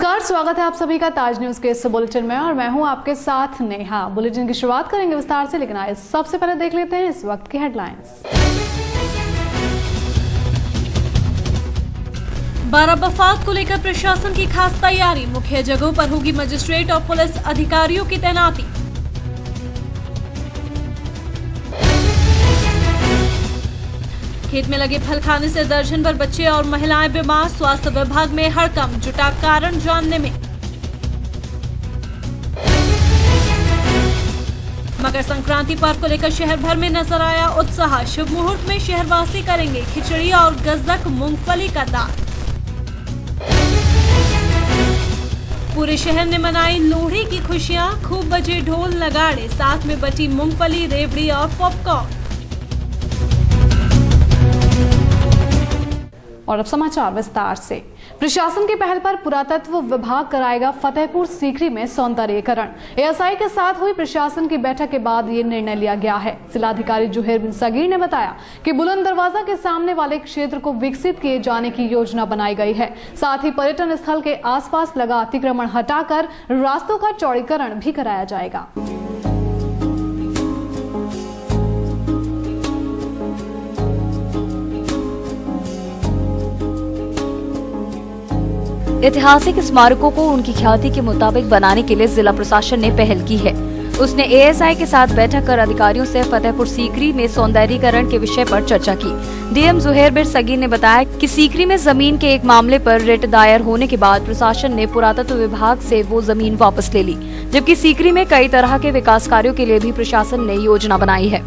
नमस्कार, स्वागत है आप सभी का ताज न्यूज के इस बुलेटिन में और मैं हूं आपके साथ नेहा। बुलेटिन की शुरुआत करेंगे विस्तार से, लेकिन आइए सबसे पहले देख लेते हैं इस वक्त की हेडलाइंस। 12 वफात को लेकर प्रशासन की खास तैयारी, मुख्य जगहों पर होगी मजिस्ट्रेट और पुलिस अधिकारियों की तैनाती। खेत में लगे फल खाने से दर्जन भर बच्चे और महिलाएं बीमार, स्वास्थ्य विभाग में हड़कंप जुटा कारण जानने में। मकर संक्रांति पर्व को लेकर शहर भर में नजर आया उत्साह, शुभ मुहूर्त में शहरवासी करेंगे खिचड़ी और गज्जक मूंगफली का दान। पूरे शहर ने मनाई लोहड़ी की खुशियां, खूब बजे ढोल नगाड़े, साथ में बटी मूंगफली, रेवड़ी और पॉपकॉर्न। और अब समाचार विस्तार से। प्रशासन की पहल पर पुरातत्व विभाग कराएगा फतेहपुर सीकरी में सौंदर्यीकरण। एएसआई के साथ हुई प्रशासन की बैठक के बाद ये निर्णय लिया गया है। जिलाधिकारी जुहेर बिन सगीर ने बताया कि बुलंद दरवाजा के सामने वाले क्षेत्र को विकसित किए जाने की योजना बनाई गई है। साथ ही पर्यटन स्थल के आसपास लगा अतिक्रमण हटाकर रास्तों का चौड़ीकरण भी कराया जाएगा। ऐतिहासिक स्मारकों को उनकी ख्याति के मुताबिक बनाने के लिए जिला प्रशासन ने पहल की है। उसने एएसआई के साथ बैठक कर अधिकारियों से फतेहपुर सीकरी में सौंदर्यीकरण के विषय पर चर्चा की। डीएम जुहेर बिन सगीर ने बताया कि सीकरी में जमीन के एक मामले पर रिट दायर होने के बाद प्रशासन ने पुरातत्व विभाग से वो जमीन वापस ले ली, जबकि सीकरी में कई तरह के विकास कार्यों के लिए भी प्रशासन ने योजना बनाई है।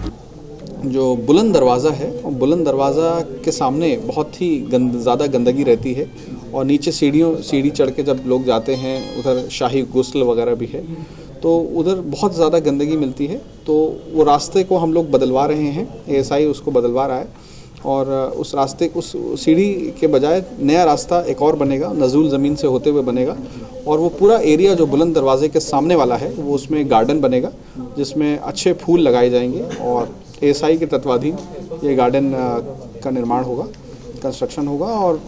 जो बुलंद दरवाज़ा है, बुलंद दरवाज़ा के सामने बहुत ही ज़्यादा गंदगी रहती है और नीचे सीढ़ी चढ़ के जब लोग जाते हैं, उधर शाही गुस्ल वगैरह भी है, तो उधर बहुत ज़्यादा गंदगी मिलती है। तो वो रास्ते को हम लोग बदलवा रहे हैं, एएसआई उसको बदलवा रहा है और उस रास्ते उस सीढ़ी के बजाय नया रास्ता एक और बनेगा, नज़ूल ज़मीन से होते हुए बनेगा और वो पूरा एरिया जो बुलंद दरवाजे के सामने वाला है वो उसमें गार्डन बनेगा जिसमें अच्छे फूल लगाए जाएंगे और एएसआई के तत्वाधीन ये गार्डन का निर्माण होगा, कंस्ट्रक्शन होगा और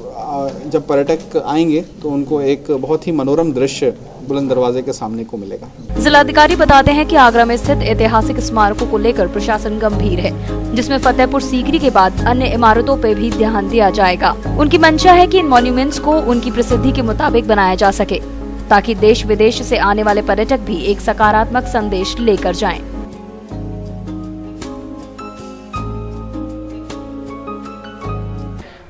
जब पर्यटक आएंगे तो उनको एक बहुत ही मनोरम दृश्य बुलंद दरवाजे के सामने को मिलेगा। जिलाधिकारी बताते हैं कि आगरा में स्थित ऐतिहासिक स्मारकों को लेकर प्रशासन गंभीर है, जिसमें फतेहपुर सीकरी के बाद अन्य इमारतों पर भी ध्यान दिया जाएगा। उनकी मंशा है कि इन मॉन्यूमेंट्स को उनकी प्रसिद्धि के मुताबिक बनाया जा सके, ताकि देश विदेश से आने वाले पर्यटक भी एक सकारात्मक संदेश लेकर जाएं।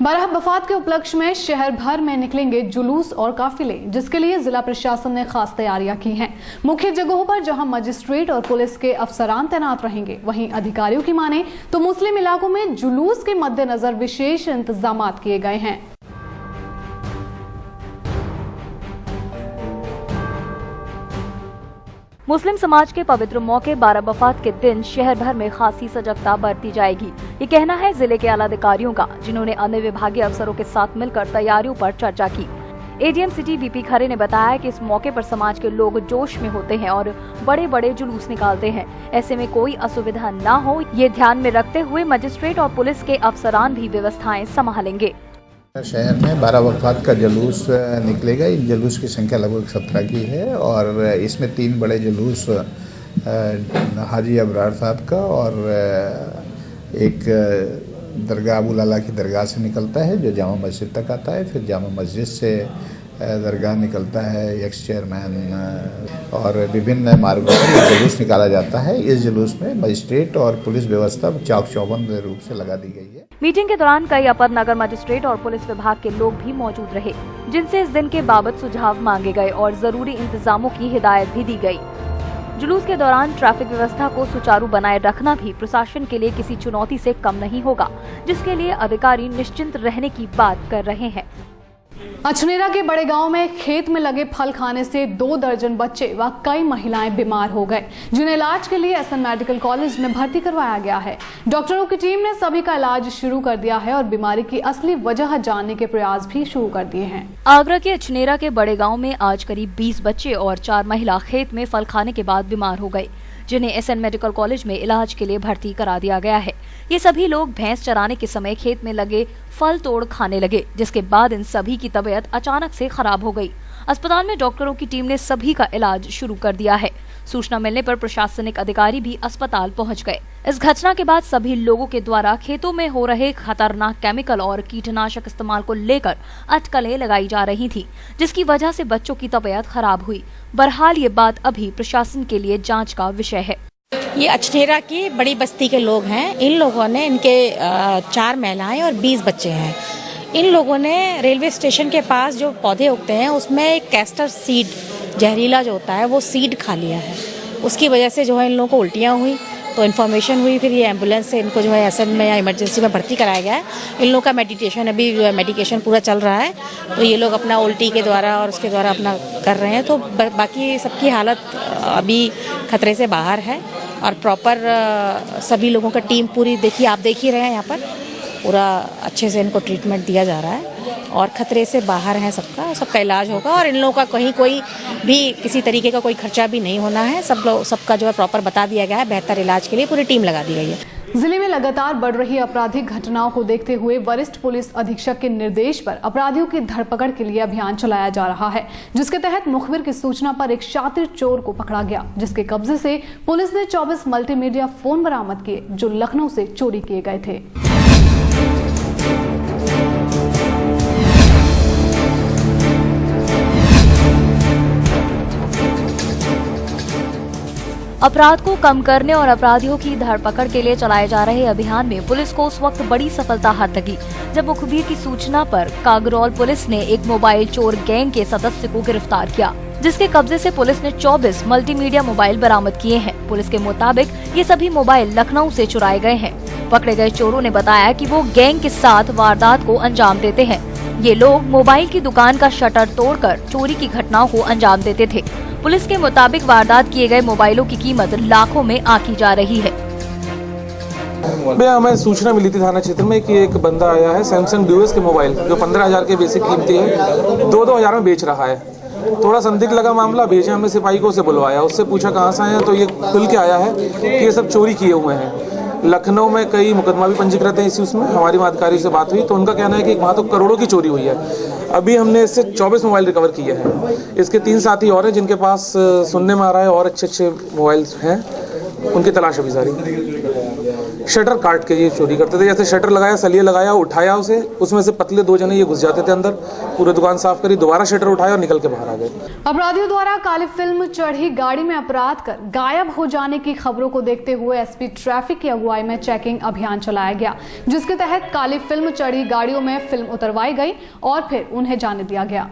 बारह वफात के उपलक्ष्य में शहर भर में निकलेंगे जुलूस और काफिले, जिसके लिए जिला प्रशासन ने खास तैयारियां की हैं। मुख्य जगहों पर जहां मजिस्ट्रेट और पुलिस के अफसरान तैनात रहेंगे, वहीं अधिकारियों की माने तो मुस्लिम इलाकों में जुलूस के मद्देनजर विशेष इंतजाम किए गए हैं। मुस्लिम समाज के पवित्र मौके 12 वफात के दिन शहर भर में खासी सजगता बरती जाएगी। ये कहना है जिले के आला अधिकारियों का, जिन्होंने अन्य विभागीय अफसरों के साथ मिलकर तैयारियों पर चर्चा की। एडीएम सिटी वीपी खरे ने बताया कि इस मौके पर समाज के लोग जोश में होते हैं और बड़े बड़े जुलूस निकालते हैं। ऐसे में कोई असुविधा न हो, ये ध्यान में रखते हुए मजिस्ट्रेट और पुलिस के अफसरान भी व्यवस्थाएं संभालेंगे। शहर में 12 वफात का जुलूस निकलेगा। इस जुलूस की संख्या लगभग 17 की है और इसमें 3 बड़े जुलूस हाजी अबरार साहब का और एक दरगाह अबू लाला की दरगाह से निकलता है जो जामा मस्जिद तक आता है, फिर जामा मस्जिद से दरगाह निकलता है, एक्स चेयरमैन और विभिन्न मार्गों पर ये जुलूस निकाला जाता है। इस जुलूस में मजिस्ट्रेट और पुलिस व्यवस्था चाक चौबंद रूप से लगा दी गई है। मीटिंग के दौरान कई अपर नगर मजिस्ट्रेट और पुलिस विभाग के लोग भी मौजूद रहे, जिनसे इस दिन के बाबत सुझाव मांगे गए और जरूरी इंतजामों की हिदायत भी दी गई। जुलूस के दौरान ट्रैफिक व्यवस्था को सुचारू बनाए रखना भी प्रशासन के लिए किसी चुनौती से कम नहीं होगा, जिसके लिए अधिकारी निश्चिंत रहने की बात कर रहे हैं। अछनेरा के बड़े गांव में खेत में लगे फल खाने से 2 दर्जन बच्चे व कई महिलाएं बीमार हो गए, जिन्हें इलाज के लिए एसएन मेडिकल कॉलेज में भर्ती करवाया गया है। डॉक्टरों की टीम ने सभी का इलाज शुरू कर दिया है और बीमारी की असली वजह जानने के प्रयास भी शुरू कर दिए हैं। आगरा के अछनेरा के बड़े गाँव में आज करीब 20 बच्चे और 4 महिला खेत में फल खाने के बाद बीमार हो गए, जिन्हें एसएन मेडिकल कॉलेज में इलाज के लिए भर्ती करा दिया गया है। ये सभी लोग भैंस चराने के समय खेत में लगे फल तोड़ खाने लगे, जिसके बाद इन सभी की तबीयत अचानक से खराब हो गई। अस्पताल में डॉक्टरों की टीम ने सभी का इलाज शुरू कर दिया है। सूचना मिलने पर प्रशासनिक अधिकारी भी अस्पताल पहुंच गए। इस घटना के बाद सभी लोगों के द्वारा खेतों में हो रहे खतरनाक केमिकल और कीटनाशक इस्तेमाल को लेकर अटकलें लगाई जा रही थी, जिसकी वजह से बच्चों की तबीयत खराब हुई। बहरहाल ये बात अभी प्रशासन के लिए जांच का विषय है। ये अछनेरा की बड़ी बस्ती के लोग हैं। इन लोगों ने, इनके 4 महिलाएं और 20 बच्चे हैं। इन लोगों ने रेलवे स्टेशन के पास जो पौधे उगते हैं उसमें एक कैस्टर सीड, जहरीला जो होता है, वो सीड खा लिया है। उसकी वजह से जो है इन लोगों को उल्टियाँ हुई, तो इन्फॉर्मेशन हुई, फिर ये एम्बुलेंस से इनको जो है एसएन में या इमरजेंसी में भर्ती कराया गया है। इन लोगों का मेडिटेशन अभी जो है मेडिकेशन पूरा चल रहा है, तो ये लोग अपना उल्टी के द्वारा और उसके द्वारा अपना कर रहे हैं। तो बाकी सबकी हालत अभी खतरे से बाहर है और प्रॉपर सभी लोगों का टीम पूरी, देखिए आप देख ही रहे हैं यहाँ पर पूरा अच्छे से इनको ट्रीटमेंट दिया जा रहा है और खतरे से बाहर है सबका इलाज होगा और इन लोगों का कहीं कोई भी किसी तरीके का कोई खर्चा भी नहीं होना है। सबका जो है प्रॉपर बता दिया गया है। बेहतर इलाज के लिए पूरी टीम लगा दी गई है। जिले में लगातार बढ़ रही आपराधिक घटनाओं को देखते हुए वरिष्ठ पुलिस अधीक्षक के निर्देश पर अपराधियों की धरपकड़ के लिए अभियान चलाया जा रहा है, जिसके तहत मुखबिर की सूचना पर एक शातिर चोर को पकड़ा गया, जिसके कब्जे से पुलिस ने 24 मल्टीमीडिया फोन बरामद किए जो लखनऊ से चोरी किए गए थे। अपराध को कम करने और अपराधियों की धरपकड़ के लिए चलाए जा रहे अभियान में पुलिस को उस वक्त बड़ी सफलता हाथ लगी जब मुखबिर की सूचना पर कागरौल पुलिस ने एक मोबाइल चोर गैंग के सदस्य को गिरफ्तार किया, जिसके कब्जे से पुलिस ने 24 मल्टीमीडिया मोबाइल बरामद किए हैं। पुलिस के मुताबिक ये सभी मोबाइल लखनऊ से चुराए गए हैं। पकड़े गए चोरों ने बताया कि वो गैंग के साथ वारदात को अंजाम देते हैं। ये लोग मोबाइल की दुकान का शटर तोड़कर चोरी की घटनाओं को अंजाम देते थे। पुलिस के मुताबिक वारदात किए गए मोबाइलों की कीमत लाखों में आंकी जा रही है। भैया हमें सूचना मिली थी थाना क्षेत्र में कि एक बंदा आया है सैमसंग ड्यूएस के मोबाइल जो 15,000 के बेसिक कीमती है 2-2 हज़ार में बेच रहा है। थोड़ा संदिग्ध लगा मामला, भेजे हमें सिपाही को, उसे बुलवाया, उससे पूछा कहाँ से आया, तो ये खुल के आया है कि ये सब चोरी किए हुए हैं। लखनऊ में कई मुकदमा भी पंजीकृत हैं इस उसमें। हमारी अधिकारी से बात हुई तो उनका कहना है कि वहाँ तो करोड़ों की चोरी हुई है। अभी हमने इससे 24 मोबाइल रिकवर किए हैं। इसके 3 साथी और हैं जिनके पास सुनने में आ रहा है और अच्छे मोबाइल हैं, उनकी तलाश अभी जारी। शटर काट के ये चोरी करते थे, जैसे शटर लगाया, सलिए लगाया, उठाया उसे, उसमें से पतले 2 जने ये घुस जाते थे अंदर, पूरी दुकान साफ करी, दोबारा शटर उठाया और निकल के बाहर आ गए। अपराधियों द्वारा काली फिल्म चढ़ी गाड़ी में अपराध कर गायब हो जाने की खबरों को देखते हुए एसपी ट्रैफिक की अगुवाई में चेकिंग अभियान चलाया गया, जिसके तहत काली फिल्म चढ़ी गाड़ियों में फिल्म उतरवाई गई और फिर उन्हें जाने दिया गया।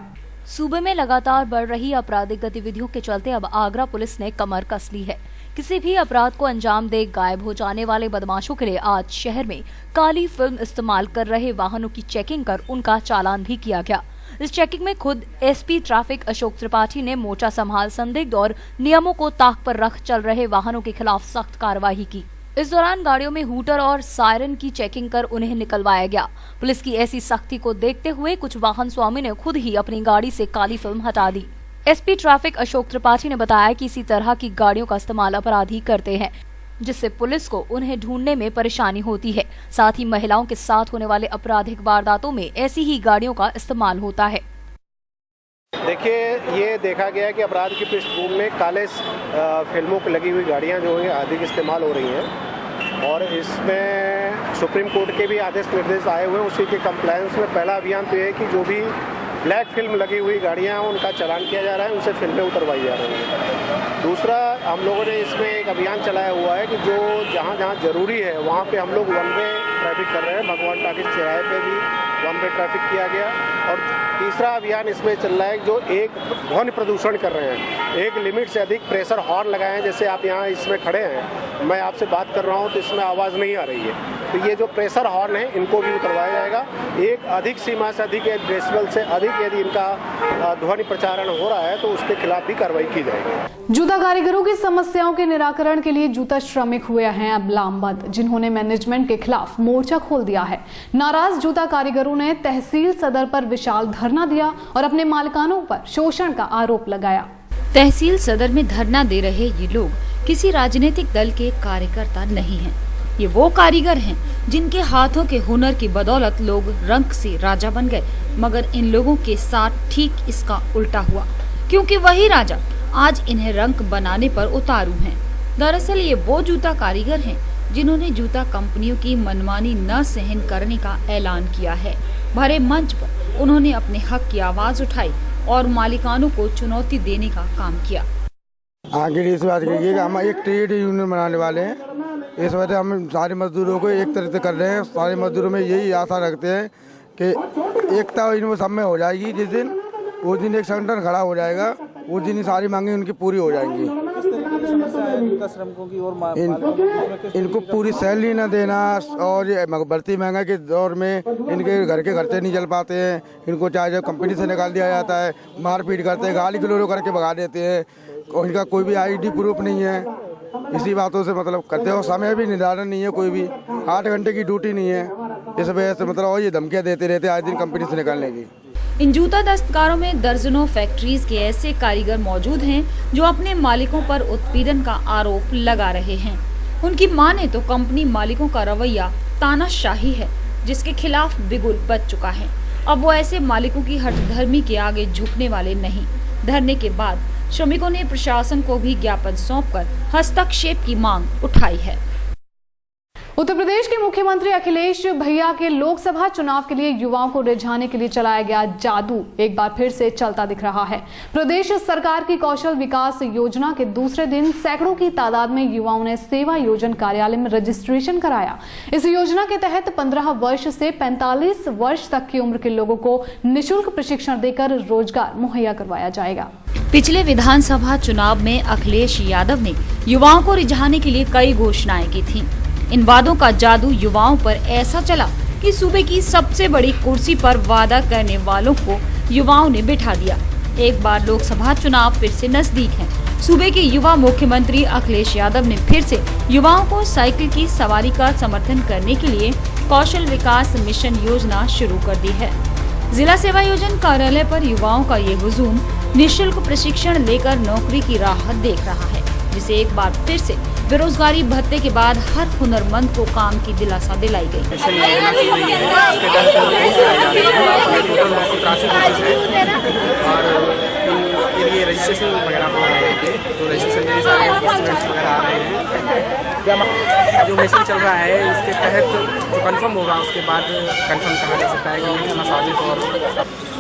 सूबे में लगातार बढ़ रही आपराधिक गतिविधियों के चलते अब आगरा पुलिस ने कमर कस ली है। किसी भी अपराध को अंजाम दे गायब हो जाने वाले बदमाशों के लिए आज शहर में काली फिल्म इस्तेमाल कर रहे वाहनों की चेकिंग कर उनका चालान भी किया गया। इस चेकिंग में खुद एसपी ट्रैफिक अशोक त्रिपाठी ने मोर्चा संभाल संदिग्ध और नियमों को ताक पर रख चल रहे वाहनों के खिलाफ सख्त कार्रवाई की। इस दौरान गाड़ियों में हूटर और सायरन की चेकिंग कर उन्हें निकलवाया गया। पुलिस की ऐसी सख्ती को देखते हुए कुछ वाहन स्वामी ने खुद ही अपनी गाड़ी से काली फिल्म हटा दी। एसपी ट्रैफिक अशोक त्रिपाठी ने बताया कि इसी तरह की गाड़ियों का इस्तेमाल अपराधी करते हैं, जिससे पुलिस को उन्हें ढूंढने में परेशानी होती है। साथ ही महिलाओं के साथ होने वाले आपराधिक वारदातों में ऐसी ही गाड़ियों का इस्तेमाल होता है। देखिए, ये देखा गया कि अपराध की पृष्ठभूमि में काले फिल्मों को लगी हुई गाड़ियां जो है अधिक इस्तेमाल हो रही हैं और इसमें सुप्रीम कोर्ट के भी आदेश निर्देश आए हुए हैं। उसी के कंप्लायंस में पहला अभियान तो है कि जो भी ब्लैक फिल्म लगी हुई गाड़ियां हैं उनका चालान किया जा रहा है, उनसे फिल्में उतरवाई जा रही हैं। दूसरा, हम लोगों ने इसमें एक अभियान चलाया हुआ है कि जो जहाँ जरूरी है वहाँ पे हम लोग 1 वे ट्रैफिक कर रहे हैं। भगवान टाकिज चौराहे पे भी 1 वे ट्रैफिक किया गया। और तीसरा अभियान इसमें चल रहा है जो एक ध्वनि प्रदूषण कर रहे हैं, एक लिमिट से अधिक प्रेशर हॉर्न लगाए हैं। जैसे आप यहाँ इसमें खड़े हैं, मैं आपसे बात कर रहा हूँ तो इसमें आवाज़ नहीं आ रही है, तो ये जो प्रेशर हॉर्न है इनको भी उतरवाया जाएगा। एक अधिक सीमा से अधिक डेसिबल से अधिक यदि इनका ध्वनि प्रचारण हो रहा है तो उसके खिलाफ भी कार्रवाई की जाएगी। जूता कारीगरों की समस्याओं के निराकरण के लिए जूता श्रमिक हुए हैं अब लामबंद, जिन्होंने मैनेजमेंट के खिलाफ मोर्चा खोल दिया है। नाराज जूता कारीगरों ने तहसील सदर पर विशाल धरना दिया और अपने मालिकानों पर शोषण का आरोप लगाया। तहसील सदर में धरना दे रहे ये लोग किसी राजनीतिक दल के कार्यकर्ता नहीं हैं। ये वो कारीगर हैं जिनके हाथों के हुनर की बदौलत लोग रंक से राजा बन गए, मगर इन लोगों के साथ ठीक इसका उल्टा हुआ, क्योंकि वही राजा आज इन्हें रंक बनाने पर उतारू हैं। दरअसल ये वो जूता कारीगर हैं जिन्होंने जूता कंपनियों की मनमानी न सहन करने का ऐलान किया है। भरे मंच पर उन्होंने अपने हक की आवाज उठाई और मालिकानों को चुनौती देने का काम किया। आगे इस बात कहिए कि हम एक ट्रेड यूनियन बनाने वाले हैं। इस वजह से हम सारे मजदूरों को एक तरह से कर रहे हैं। सारे मजदूरों में यही आशा रखते हैं कि एकता इनमें सब में हो जाएगी। जिस दिन उस दिन एक संगठन खड़ा हो जाएगा, उस दिन ही सारी मांगे उनकी पूरी हो जाएंगी। इनको पूरी सैलरी न देना और ये बढ़ती महंगाई के दौर में इनके घर के खर्चे नहीं चल पाते हैं। इनको चाहे कंपनी से निकाल दिया जाता है, मारपीट करते हैं, गाली गलौज करके भगा देते हैं और इनका कोई भी आईडी प्रूफ नहीं है। इसी बातों से मतलब करते हो, समय भी निर्धारण नहीं है, कोई भी 8 घंटे की ड्यूटी नहीं है। इस वजह से मतलब और ये धमकियाँ देते रहते आए दिन कंपनी से निकालने की। इन जूता दस्तकारों में दर्जनों फैक्ट्रीज के ऐसे कारीगर मौजूद हैं जो अपने मालिकों पर उत्पीड़न का आरोप लगा रहे हैं। उनकी माने तो कंपनी मालिकों का रवैया तानाशाही है, जिसके खिलाफ बिगुल बज चुका है। अब वो ऐसे मालिकों की हठधर्मी के आगे झुकने वाले नहीं। धरने के बाद श्रमिकों ने प्रशासन को भी ज्ञापन सौंपकर हस्तक्षेप की मांग उठाई है। उत्तर प्रदेश के मुख्यमंत्री अखिलेश भैया के लोकसभा चुनाव के लिए युवाओं को रिझाने के लिए चलाया गया जादू एक बार फिर से चलता दिख रहा है। प्रदेश सरकार की कौशल विकास योजना के दूसरे दिन सैकड़ों की तादाद में युवाओं ने सेवा योजन कार्यालय में रजिस्ट्रेशन कराया। इस योजना के तहत 15 वर्ष से 45 वर्ष तक की उम्र के लोगों को निःशुल्क प्रशिक्षण देकर रोजगार मुहैया करवाया जाएगा। पिछले विधानसभा चुनाव में अखिलेश यादव ने युवाओं को रिझाने के लिए कई घोषणाएं की थीं। इन वादों का जादू युवाओं पर ऐसा चला कि सूबे की सबसे बड़ी कुर्सी पर वादा करने वालों को युवाओं ने बिठा दिया। एक बार लोकसभा चुनाव फिर से नजदीक है। सूबे के युवा मुख्यमंत्री अखिलेश यादव ने फिर से युवाओं को साइकिल की सवारी का समर्थन करने के लिए कौशल विकास मिशन योजना शुरू कर दी है। जिला सेवा योजन कार्यालय पर युवाओं का ये हुजूम निःशुल्क प्रशिक्षण लेकर नौकरी की राह देख रहा है, जिसे एक बार फिर से बेरोजगारी भत्ते के बाद हर हुनरमंद को काम की दिलासा दिलाई गई। रजिस्ट्रेशन वगैरह हो रहे हैं, तो रजिस्ट्रेशन में सारे स्टूडेंट्स वगैरह आ रहे हैं। जो मिशन चल रहा है इसके तहत जो कंफर्म होगा उसके बाद कंफर्म कहा जा सकता है कि ये साबित। और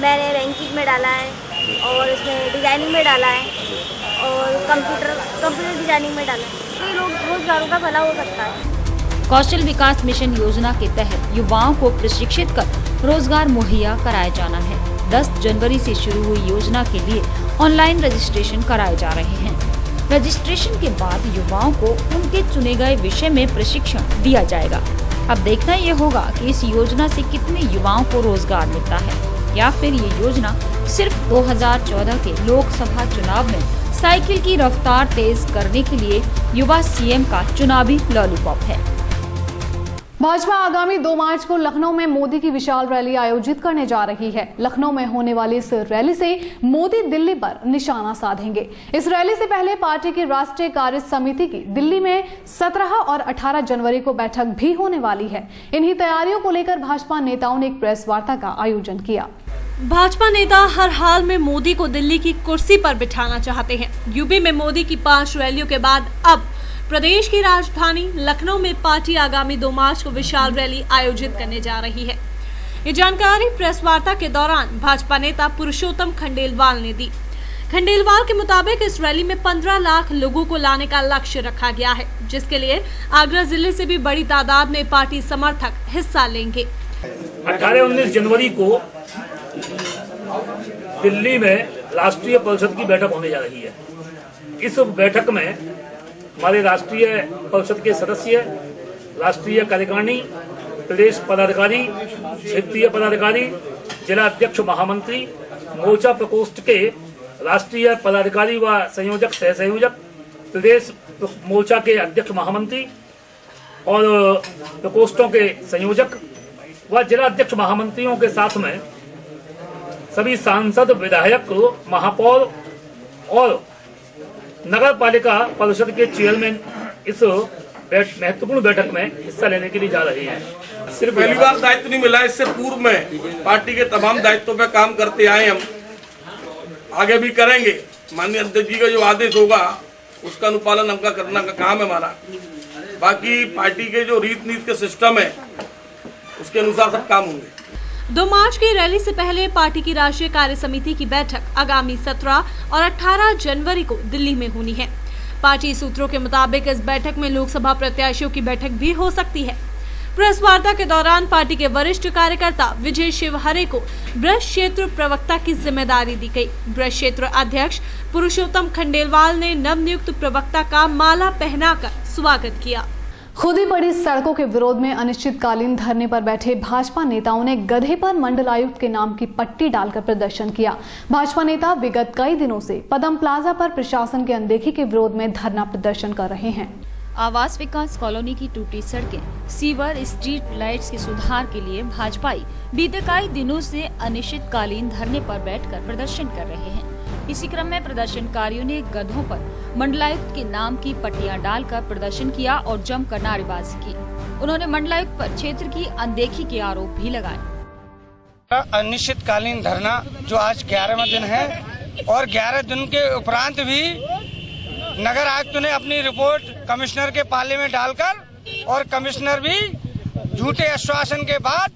मैंने रैंकिंग में डाला है और इसमें डिजाइनिंग में डाला है और कंप्यूटर डिजाइनिंग में डाला है। कई लोग रोजगारों का भला हो सकता है। कौशल विकास मिशन योजना के तहत युवाओं को प्रशिक्षित कर रोजगार मुहैया कराया जाना है। 10 जनवरी से शुरू हुई योजना के लिए ऑनलाइन रजिस्ट्रेशन कराए जा रहे हैं। रजिस्ट्रेशन के बाद युवाओं को उनके चुने गए विषय में प्रशिक्षण दिया जाएगा। अब देखना ये होगा कि इस योजना से कितने युवाओं को रोजगार मिलता है, या फिर ये योजना सिर्फ 2014 के लोकसभा चुनाव में साइकिल की रफ्तार तेज करने के लिए युवा सीएम का चुनावी लॉलीपॉप है। भाजपा आगामी 2 मार्च को लखनऊ में मोदी की विशाल रैली आयोजित करने जा रही है। लखनऊ में होने वाली इस रैली से मोदी दिल्ली पर निशाना साधेंगे। इस रैली से पहले पार्टी की राष्ट्रीय कार्य समिति की दिल्ली में 17 और 18 जनवरी को बैठक भी होने वाली है। इन्हीं तैयारियों को लेकर भाजपा नेताओं ने एक प्रेस वार्ता का आयोजन किया। भाजपा नेता हर हाल में मोदी को दिल्ली की कुर्सी पर बिठाना चाहते हैं। यूपी में मोदी की 5 रैलियों के बाद अब प्रदेश की राजधानी लखनऊ में पार्टी आगामी 2 मार्च को विशाल रैली आयोजित करने जा रही है। ये जानकारी प्रेस वार्ता के दौरान भाजपा नेता पुरुषोत्तम खंडेलवाल ने दी। खंडेलवाल के मुताबिक इस रैली में 15 लाख लोगों को लाने का लक्ष्य रखा गया है, जिसके लिए आगरा जिले से भी बड़ी तादाद में पार्टी समर्थक हिस्सा लेंगे। 18-19 जनवरी को दिल्ली में राष्ट्रीय परिषद की बैठक होने जा रही है। इस बैठक में हमारे राष्ट्रीय परिषद के सदस्य, राष्ट्रीय कार्यकारिणी, प्रदेश पदाधिकारी, क्षेत्रीय पदाधिकारी, जिला अध्यक्ष, महामंत्री, मोर्चा प्रकोष्ठ के राष्ट्रीय पदाधिकारी व संयोजक, सह संयोजक, प्रदेश मोर्चा के अध्यक्ष, महामंत्री और प्रकोष्ठों के संयोजक व जिला अध्यक्ष, महामंत्रियों के साथ में सभी सांसद, विधायक, महापौर और नगर पालिका परिषद के चेयरमैन इस महत्वपूर्ण बैठक में हिस्सा लेने के लिए जा रहे हैं। सिर्फ पहली बार दायित्व नहीं मिला, इससे पूर्व में पार्टी के तमाम दायित्वों पे काम करते आए, हम आगे भी करेंगे। माननीय अध्यक्ष जी का जो आदेश होगा उसका अनुपालन हमका करना का काम है हमारा। बाकी पार्टी के जो रीत नीति के सिस्टम है उसके अनुसार सब काम होंगे। 2 मार्च की रैली से पहले पार्टी की राष्ट्रीय कार्य समिति की बैठक आगामी 17 और 18 जनवरी को दिल्ली में होनी है। पार्टी सूत्रों के मुताबिक इस बैठक में लोकसभा प्रत्याशियों की बैठक भी हो सकती है। प्रेस वार्ता के दौरान पार्टी के वरिष्ठ कार्यकर्ता विजय शिवहरे को ब्रज क्षेत्र प्रवक्ता की जिम्मेदारी दी गई। ब्रज क्षेत्र अध्यक्ष पुरुषोत्तम खंडेलवाल ने नवनियुक्त प्रवक्ता का माला पहनाकर स्वागत किया। खुदी पड़ी सड़कों के विरोध में अनिश्चितकालीन धरने पर बैठे भाजपा नेताओं ने गधे पर मंडलायुक्त के नाम की पट्टी डालकर प्रदर्शन किया। भाजपा नेता विगत कई दिनों से पदम प्लाजा पर प्रशासन की अनदेखी के विरोध में धरना प्रदर्शन कर रहे हैं। आवास विकास कॉलोनी की टूटी सड़कें, सीवर, स्ट्रीट लाइट्स के सुधार के लिए भाजपाई बीते कई दिनों से अनिश्चितकालीन धरने पर बैठकर प्रदर्शन कर रहे हैं। इसी क्रम में प्रदर्शनकारियों ने गधों पर मंडलायुक्त के नाम की पट्टियां डालकर प्रदर्शन किया और जमकर नारेबाजी की। उन्होंने मंडलायुक्त पर क्षेत्र की अनदेखी के आरोप भी लगाए। अनिश्चितकालीन धरना जो आज 11वां दिन है और 11 दिन के उपरांत भी नगर आयुक्त ने अपनी रिपोर्ट कमिश्नर के पाले में डालकर और कमिश्नर भी झूठे आश्वासन के बाद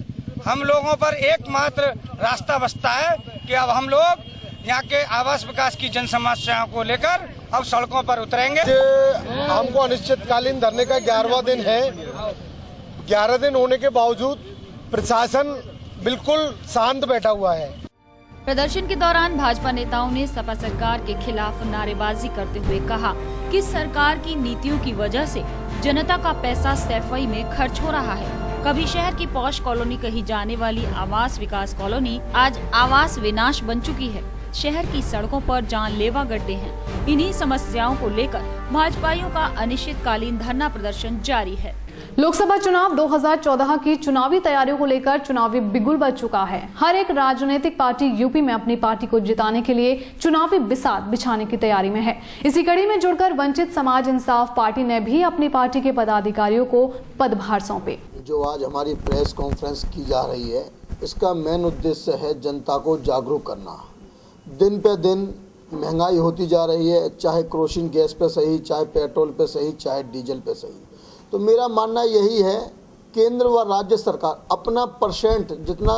हम लोगों पर एकमात्र रास्ता बचता है कि अब हम लोग यहाँ के आवास विकास की जन समस्याओं को लेकर अब सड़कों पर उतरेंगे। हमको अनिश्चितकालीन धरने का 11वां दिन है। 11 दिन होने के बावजूद प्रशासन बिल्कुल शांत बैठा हुआ है। प्रदर्शन के दौरान भाजपा नेताओं ने सपा सरकार के खिलाफ नारेबाजी करते हुए कहा कि सरकार की नीतियों की वजह से जनता का पैसा सफाई में खर्च हो रहा है। कभी शहर की पॉश कॉलोनी कही जाने वाली आवास विकास कॉलोनी आज आवास विनाश बन चुकी है। शहर की सड़कों पर जानलेवा गड्ढे हैं। इन्हीं समस्याओं को लेकर भाजपाइयों का अनिश्चितकालीन धरना प्रदर्शन जारी है। लोकसभा चुनाव 2014 की चुनावी तैयारियों को लेकर चुनावी बिगुल बज चुका है। हर एक राजनीतिक पार्टी यूपी में अपनी पार्टी को जिताने के लिए चुनावी बिसात बिछाने की तैयारी में है। इसी कड़ी में जुड़कर वंचित समाज इंसाफ पार्टी ने भी अपनी पार्टी के पदाधिकारियों को पदभार सौंपे। जो आज हमारी प्रेस कॉन्फ्रेंस की जा रही है, इसका मेन उद्देश्य है जनता को जागरूक करना। दिन पे दिन महंगाई होती जा रही है, चाहे केरोसिन गैस पे सही, चाहे पेट्रोल पे सही, चाहे डीजल पे सही। तो मेरा मानना यही है, केंद्र व राज्य सरकार अपना परसेंट जितना,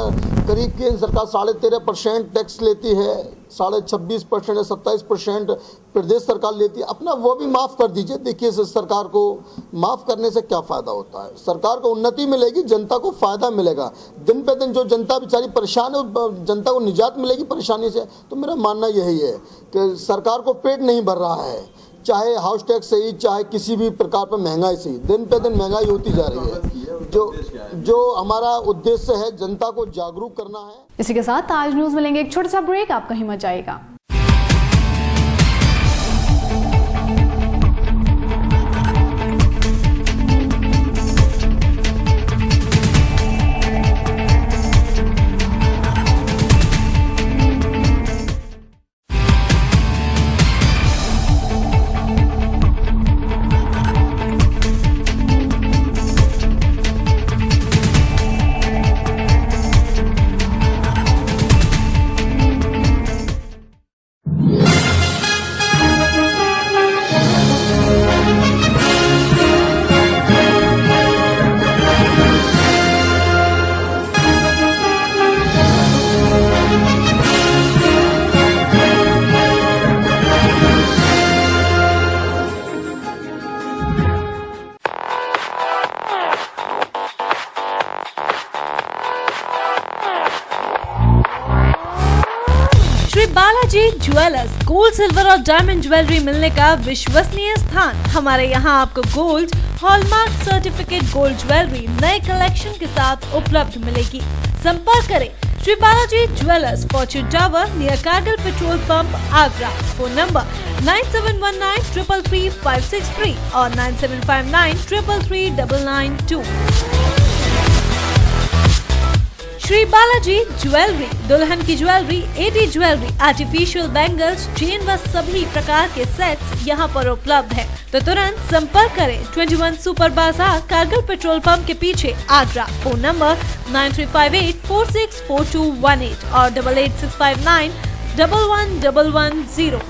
करीब केंद्र सरकार 13.5% टैक्स लेती है, 26% या 27% प्रदेश सरकार लेती है, अपना वो भी माफ़ कर दीजिए। देखिए सरकार को माफ़ करने से क्या फ़ायदा होता है? सरकार को उन्नति मिलेगी, जनता को फ़ायदा मिलेगा। दिन पे दिन जो जनता बेचारी परेशान है, जनता को निजात मिलेगी परेशानी से। तो मेरा मानना यही है कि सरकार को पेट नहीं भर रहा है, चाहे हाउस टैक्स सही, चाहे किसी भी प्रकार पर महंगाई सही। दिन पे दिन महंगाई होती जा रही है। जो हमारा उद्देश्य है जनता को जागरूक करना है। इसी के साथ आज न्यूज में लेंगे एक छोटा सा ब्रेक, आप कहीं मत जाइएगा। बालाजी ज्वेलर्स, गोल्ड, सिल्वर और डायमंड ज्वेलरी मिलने का विश्वसनीय स्थान। हमारे यहाँ आपको gold, hallmark certificate gold jewellery नए कलेक्शन के साथ उपलब्ध मिलेगी। संपर्क करें Shri Balaji jewellers, fortune tower near Kargil petrol pump, Agra. Phone number 9719333563 और 9759333992। श्री बालाजी ज्वेलरी, दुल्हन की jewellery, AD jewellery, artificial bangles, chain व सभी प्रकार के सेट्स यहां पर उपलब्ध है। तो तुरंत संपर्क करें 21 सुपर बाजार, कारगिल पेट्रोल पंप के पीछे, आगरा। फोन नंबर 9358464218 और 8865911110।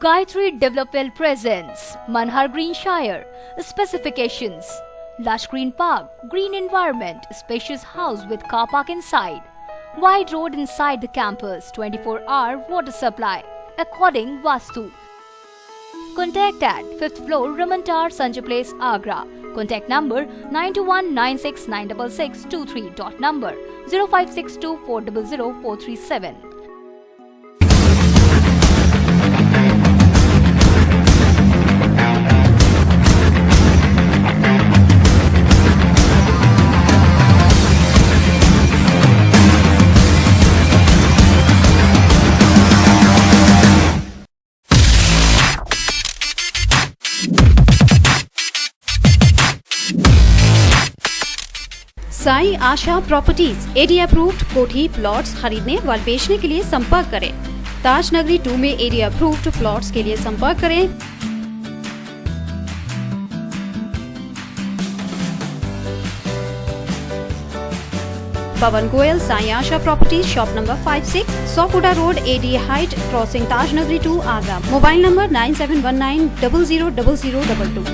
Gayatri Development presents Manhar Green Shire. Specifications: lush green park, green environment, spacious house with car park inside, wide road inside the campus, 24-hour water supply, according Vastu. Contact at 5th floor, Ramantar, Sanjay Place, Agra. Contact number 9219696623. Dot number 0562400437. Sai Asha properties, AD approved कोठी plots खरीदने व बेचने के लिए संपर्क करें। ताज नगरी 2 में AD approved plots के लिए संपर्क करें। Pawan Goyal, Sai Asha properties, shop number 56, Sopuda road, AD height, crossing Taj Nagri 2, Agra. Mobile number 9719000022।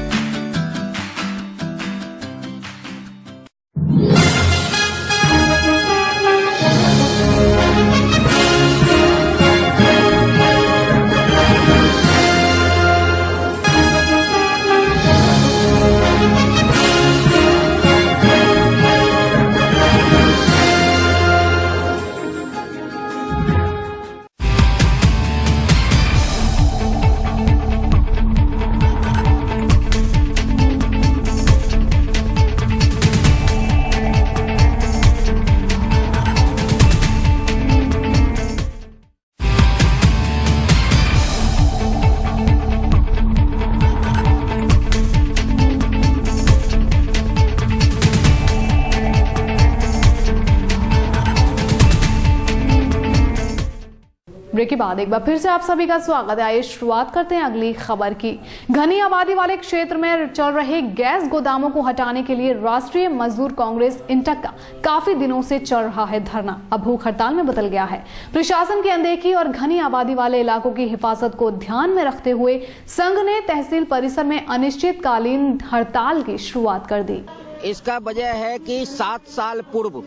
Break के बाद एक बार फिर से आप सभी का स्वागत है। आइए शुरुआत करते हैं अगली खबर की। घनी आबादी वाले क्षेत्र में चल रहे गैस गोदामों को हटाने के लिए राष्ट्रीय मजदूर कांग्रेस इंटक का काफी दिनों से चल रहा है धरना अब भूख हड़ताल में बदल गया है। प्रशासन की अनदेखी और घनी आबादी वाले इलाकों की हिफाजत को ध्यान में रखते हुए संघ ने तहसील परिसर में अनिश्चितकालीन हड़ताल की शुरुआत कर दी। इसका वजह है कि 7 साल पूर्व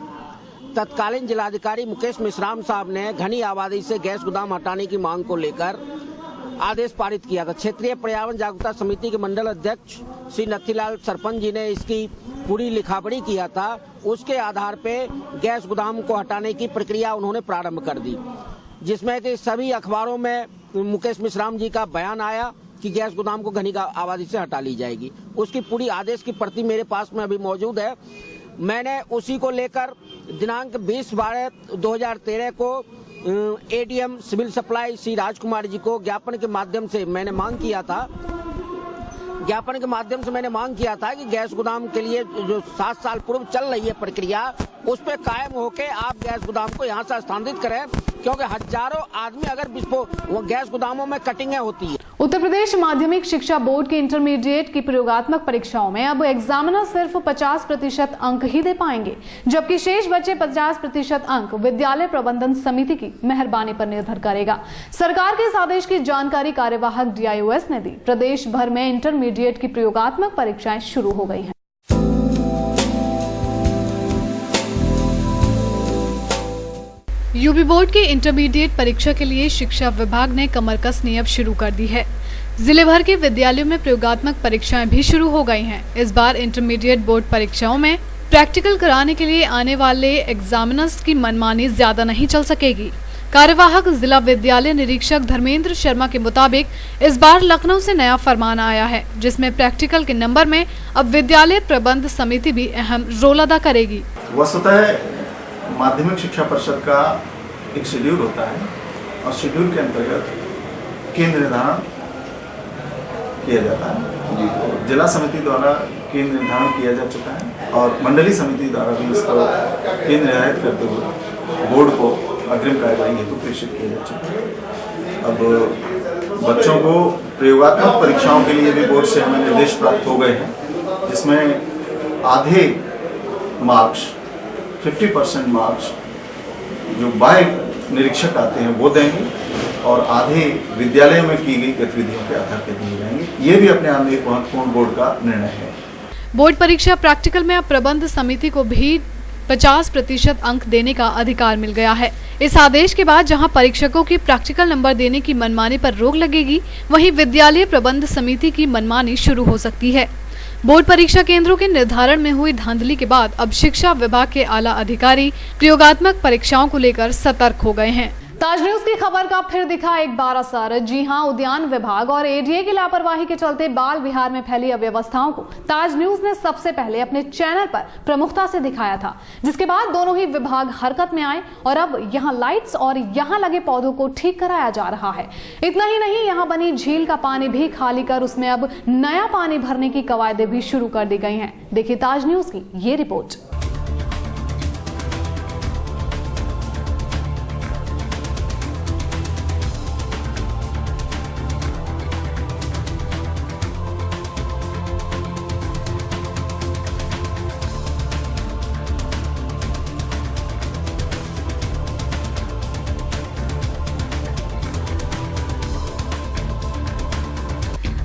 तत्कालीन जिलाधिकारी मुकेश मिश्राम साहब ने घनी आबादी से गैस गोदाम हटाने की मांग को लेकर आदेश पारित किया था। क्षेत्रीय पर्यावरण जागरूकता समिति के मंडल अध्यक्ष श्री नथीलाल सरपंच जी ने इसकी पूरी लिखापढ़ी किया था। उसके आधार पे गैस गोदाम को हटाने की प्रक्रिया उन्होंने प्रारंभ कर दी, जिसमें कि सभी अखबारों में मुकेश मिश्राम जी का बयान आया कि गैस गोदाम को घनी आबादी से हटा ली जाएगी। उसकी पूरी आदेश की प्रति मेरे पास में अभी मौजूद है। मैंने उसी को लेकर दिनांक 20/12/2013 को ADM civil supply Shri Rajkumar ji को ज्ञापन के माध्यम से मैंने मांग किया था। कि गैस गोदाम के लिए जो 7 साल पूर्व चल रही है प्रक्रिया, उस पे कायम होके आप गैस गोदाम को यहाँ से स्थानांतरित करें, क्योंकि हजारों आदमी अगर वो गैस गोदामों में कटिंगें होती है। उत्तर प्रदेश माध्यमिक शिक्षा बोर्ड की इंटरमीडिएट की प्रयोगात्मक परीक्षाओं में अब एग्जामिनर सिर्फ 50% अंक ही दे पाएंगे, जबकि शेष बचे 50% अंक विद्यालय प्रबंधन समिति की मेहरबानी पर निर्भर करेगा। सरकार के इस आदेश की जानकारी कार्यवाहक DIOS ने दी। प्रदेश भर में इंटरमीडिएट की प्रयोगात्मक परीक्षाएं शुरू हो गई हैं। यूपी बोर्ड की इंटरमीडिएट परीक्षा के लिए शिक्षा विभाग ने कमर कसनी अब शुरू कर दी है। जिले भर के विद्यालयों में प्रयोगात्मक परीक्षाएं भी शुरू हो गई हैं। इस बार इंटरमीडिएट बोर्ड परीक्षाओं में प्रैक्टिकल कराने के लिए आने वाले एग्जामिनर्स की मनमानी ज्यादा नहीं चल सकेगी। कार्यवाहक जिला विद्यालय निरीक्षक धर्मेंद्र शर्मा के मुताबिक इस बार लखनऊ से नया फरमान आया है, जिसमें प्रैक्टिकल के नंबर में अब विद्यालय प्रबंध समिति भी अहम रोल अदा करेगी। वस्तुतः माध्यमिक शिक्षा परिषद का एक शेड्यूल होता है और शेड्यूल के अंतर्गत केंद्र निर्धारण किया जाता है। जिला समिति द्वारा केंद्र निर्धारण किया जा चुका है और मंडलीय समिति द्वारा भी इसको केंद्र निर्धारित करते हुए बोर्ड को अग्रिम कार्यवाही हेतु प्रेषित किया जा चुका है। अब बच्चों को प्रयोगात्मक परीक्षाओं के लिए भी बोर्ड से हमें निर्देश प्राप्त हो गए हैं, जिसमें आधे मार्क्स 50% मार्क्स जो बाय निरीक्षक आते हैं वो देंगे और आधे विद्यालय में की गई गतिविधियों के आधार पर दिए जाएंगे। ये भी अपने आप में एक महत्वपूर्ण बोर्ड का निर्णय है। बोर्ड परीक्षा प्रैक्टिकल में अब प्रबंध समिति को भी 50% अंक देने का अधिकार मिल गया है। इस आदेश के बाद जहां परीक्षकों की प्रैक्टिकल नंबर देने की मनमानी पर रोक लगेगी, वहीं विद्यालय प्रबंध समिति की मनमानी शुरू हो सकती है। बोर्ड परीक्षा केंद्रों के निर्धारण में हुई धांधली के बाद अब शिक्षा विभाग के आला अधिकारी प्रयोगात्मक परीक्षाओं को लेकर सतर्क हो गए हैं। ताज न्यूज की खबर का फिर दिखा एक बार असर। जी हां, उद्यान विभाग और एडीए की लापरवाही के चलते बाल विहार में फैली अव्यवस्थाओं को ताज न्यूज ने सबसे पहले अपने चैनल पर प्रमुखता से दिखाया था, जिसके बाद दोनों ही विभाग हरकत में आए और अब यहां लाइट्स और यहां लगे पौधों को ठीक कराया जा रहा है। इतना ही नहीं, यहां बनी झील का पानी भी खाली कर उसमें अब नया पानी भरने की कवायदें भी शुरू कर दी गई हैं। देखिए ताज न्यूज की ये रिपोर्ट।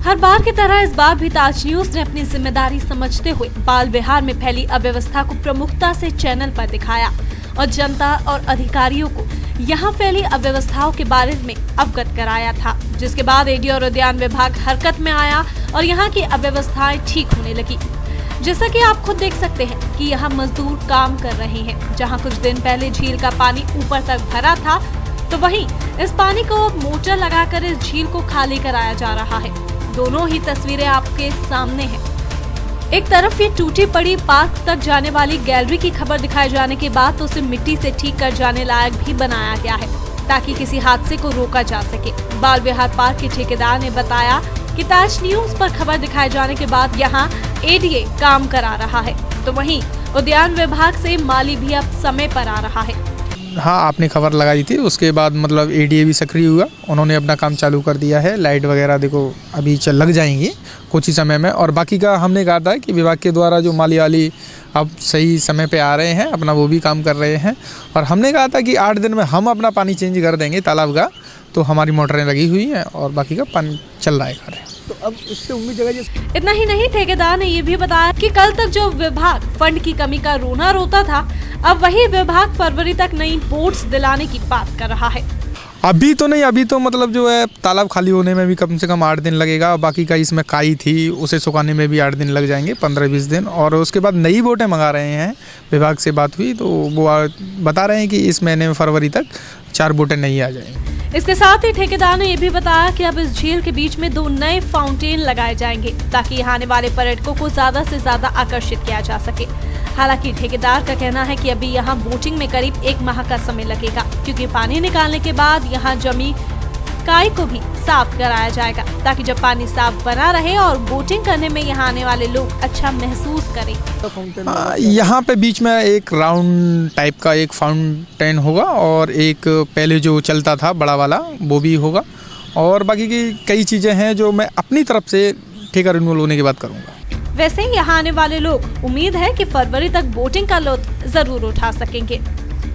हर बार की तरह इस बार भी ताज न्यूज ने अपनी जिम्मेदारी समझते हुए बाल विहार में फैली अव्यवस्था को प्रमुखता से चैनल पर दिखाया और जनता और अधिकारियों को यहां फैली अव्यवस्थाओं के बारे में अवगत कराया था, जिसके बाद एडीए और उद्यान विभाग हरकत में आया और यहां की अव्यवस्थाएं ठीक होने लगी। जैसा कि आप खुद देख सकते हैं कि यहाँ मजदूर काम कर रहे हैं। जहाँ कुछ दिन पहले झील का पानी ऊपर तक भरा था, तो वहीं इस पानी को अब मोटर लगाकर इस झील को खाली कराया जा रहा है। दोनों ही तस्वीरें आपके सामने हैं। एक तरफ ये टूटी पड़ी पार्क तक जाने वाली गैलरी की खबर दिखाए जाने के बाद तो उसे मिट्टी से ठीक कर जाने लायक भी बनाया गया है, ताकि किसी हादसे को रोका जा सके। बाल विहार पार्क के ठेकेदार ने बताया कि ताज न्यूज पर खबर दिखाए जाने के बाद यहाँ एडीए काम करा रहा है, तो वहीं उद्यान विभाग से माली भी अब समय पर आ रहा है। हाँ, आपने खबर लगाई थी, उसके बाद मतलब एडीए भी सक्रिय हुआ, उन्होंने अपना काम चालू कर दिया है। लाइट वगैरह देखो अभी लग जाएंगी कुछ ही समय में, और बाकी का हमने कहा था कि विभाग के द्वारा जो माली वाली अब सही समय पे आ रहे हैं, अपना वो भी काम कर रहे हैं। और हमने कहा था कि 8 दिन में हम अपना पानी चेंज कर देंगे तालाब का, तो हमारी मोटरें लगी हुई हैं और बाकी का पानी चल रहा है कार्य। तो अब इससे उम्मीद जगह। इतना ही नहीं, ठेकेदार ने ये भी बताया कि कल तक जो विभाग फंड की कमी का रोना रोता था, अब वही विभाग फरवरी तक नई बोट्स दिलाने की बात कर रहा है। अभी तो नहीं, अभी तो मतलब जो है तालाब खाली होने में भी कम से कम 8 दिन लगेगा। बाकी का इसमें काई थी, उसे सुखाने में भी 8 दिन लग जाएंगे, 15-20 दिन। और उसके बाद नई बोटें मंगा रहे हैं, विभाग से बात हुई तो वो बता रहे हैं कि इस महीने में फरवरी तक 4 बोटें नई आ जाएंगी। इसके साथ ही ठेकेदार ने यह भी बताया कि अब इस झील के बीच में 2 नए फाउंटेन लगाए जाएंगे, ताकि यहाँ आने वाले पर्यटकों को ज्यादा से ज्यादा आकर्षित किया जा सके। हालांकि ठेकेदार का कहना है कि अभी यहाँ बोटिंग में करीब 1 माह का समय लगेगा, क्योंकि पानी निकालने के बाद यहाँ जमी काई को भी साफ कराया जाएगा, ताकि जब पानी साफ बना रहे और बोटिंग करने में यहाँ आने वाले लोग अच्छा महसूस करें। यहाँ पे बीच में एक राउंड टाइप का एक फाउंटेन होगा और एक पहले जो चलता था बड़ा वाला वो भी होगा, और बाकी की कई चीज़ें हैं जो मैं अपनी तरफ से ठेका रिन्यूअल होने के बाद करूँगा। वैसे यहाँ आने वाले लोग उम्मीद है कि फरवरी तक बोटिंग का लुत्फ जरूर उठा सकेंगे।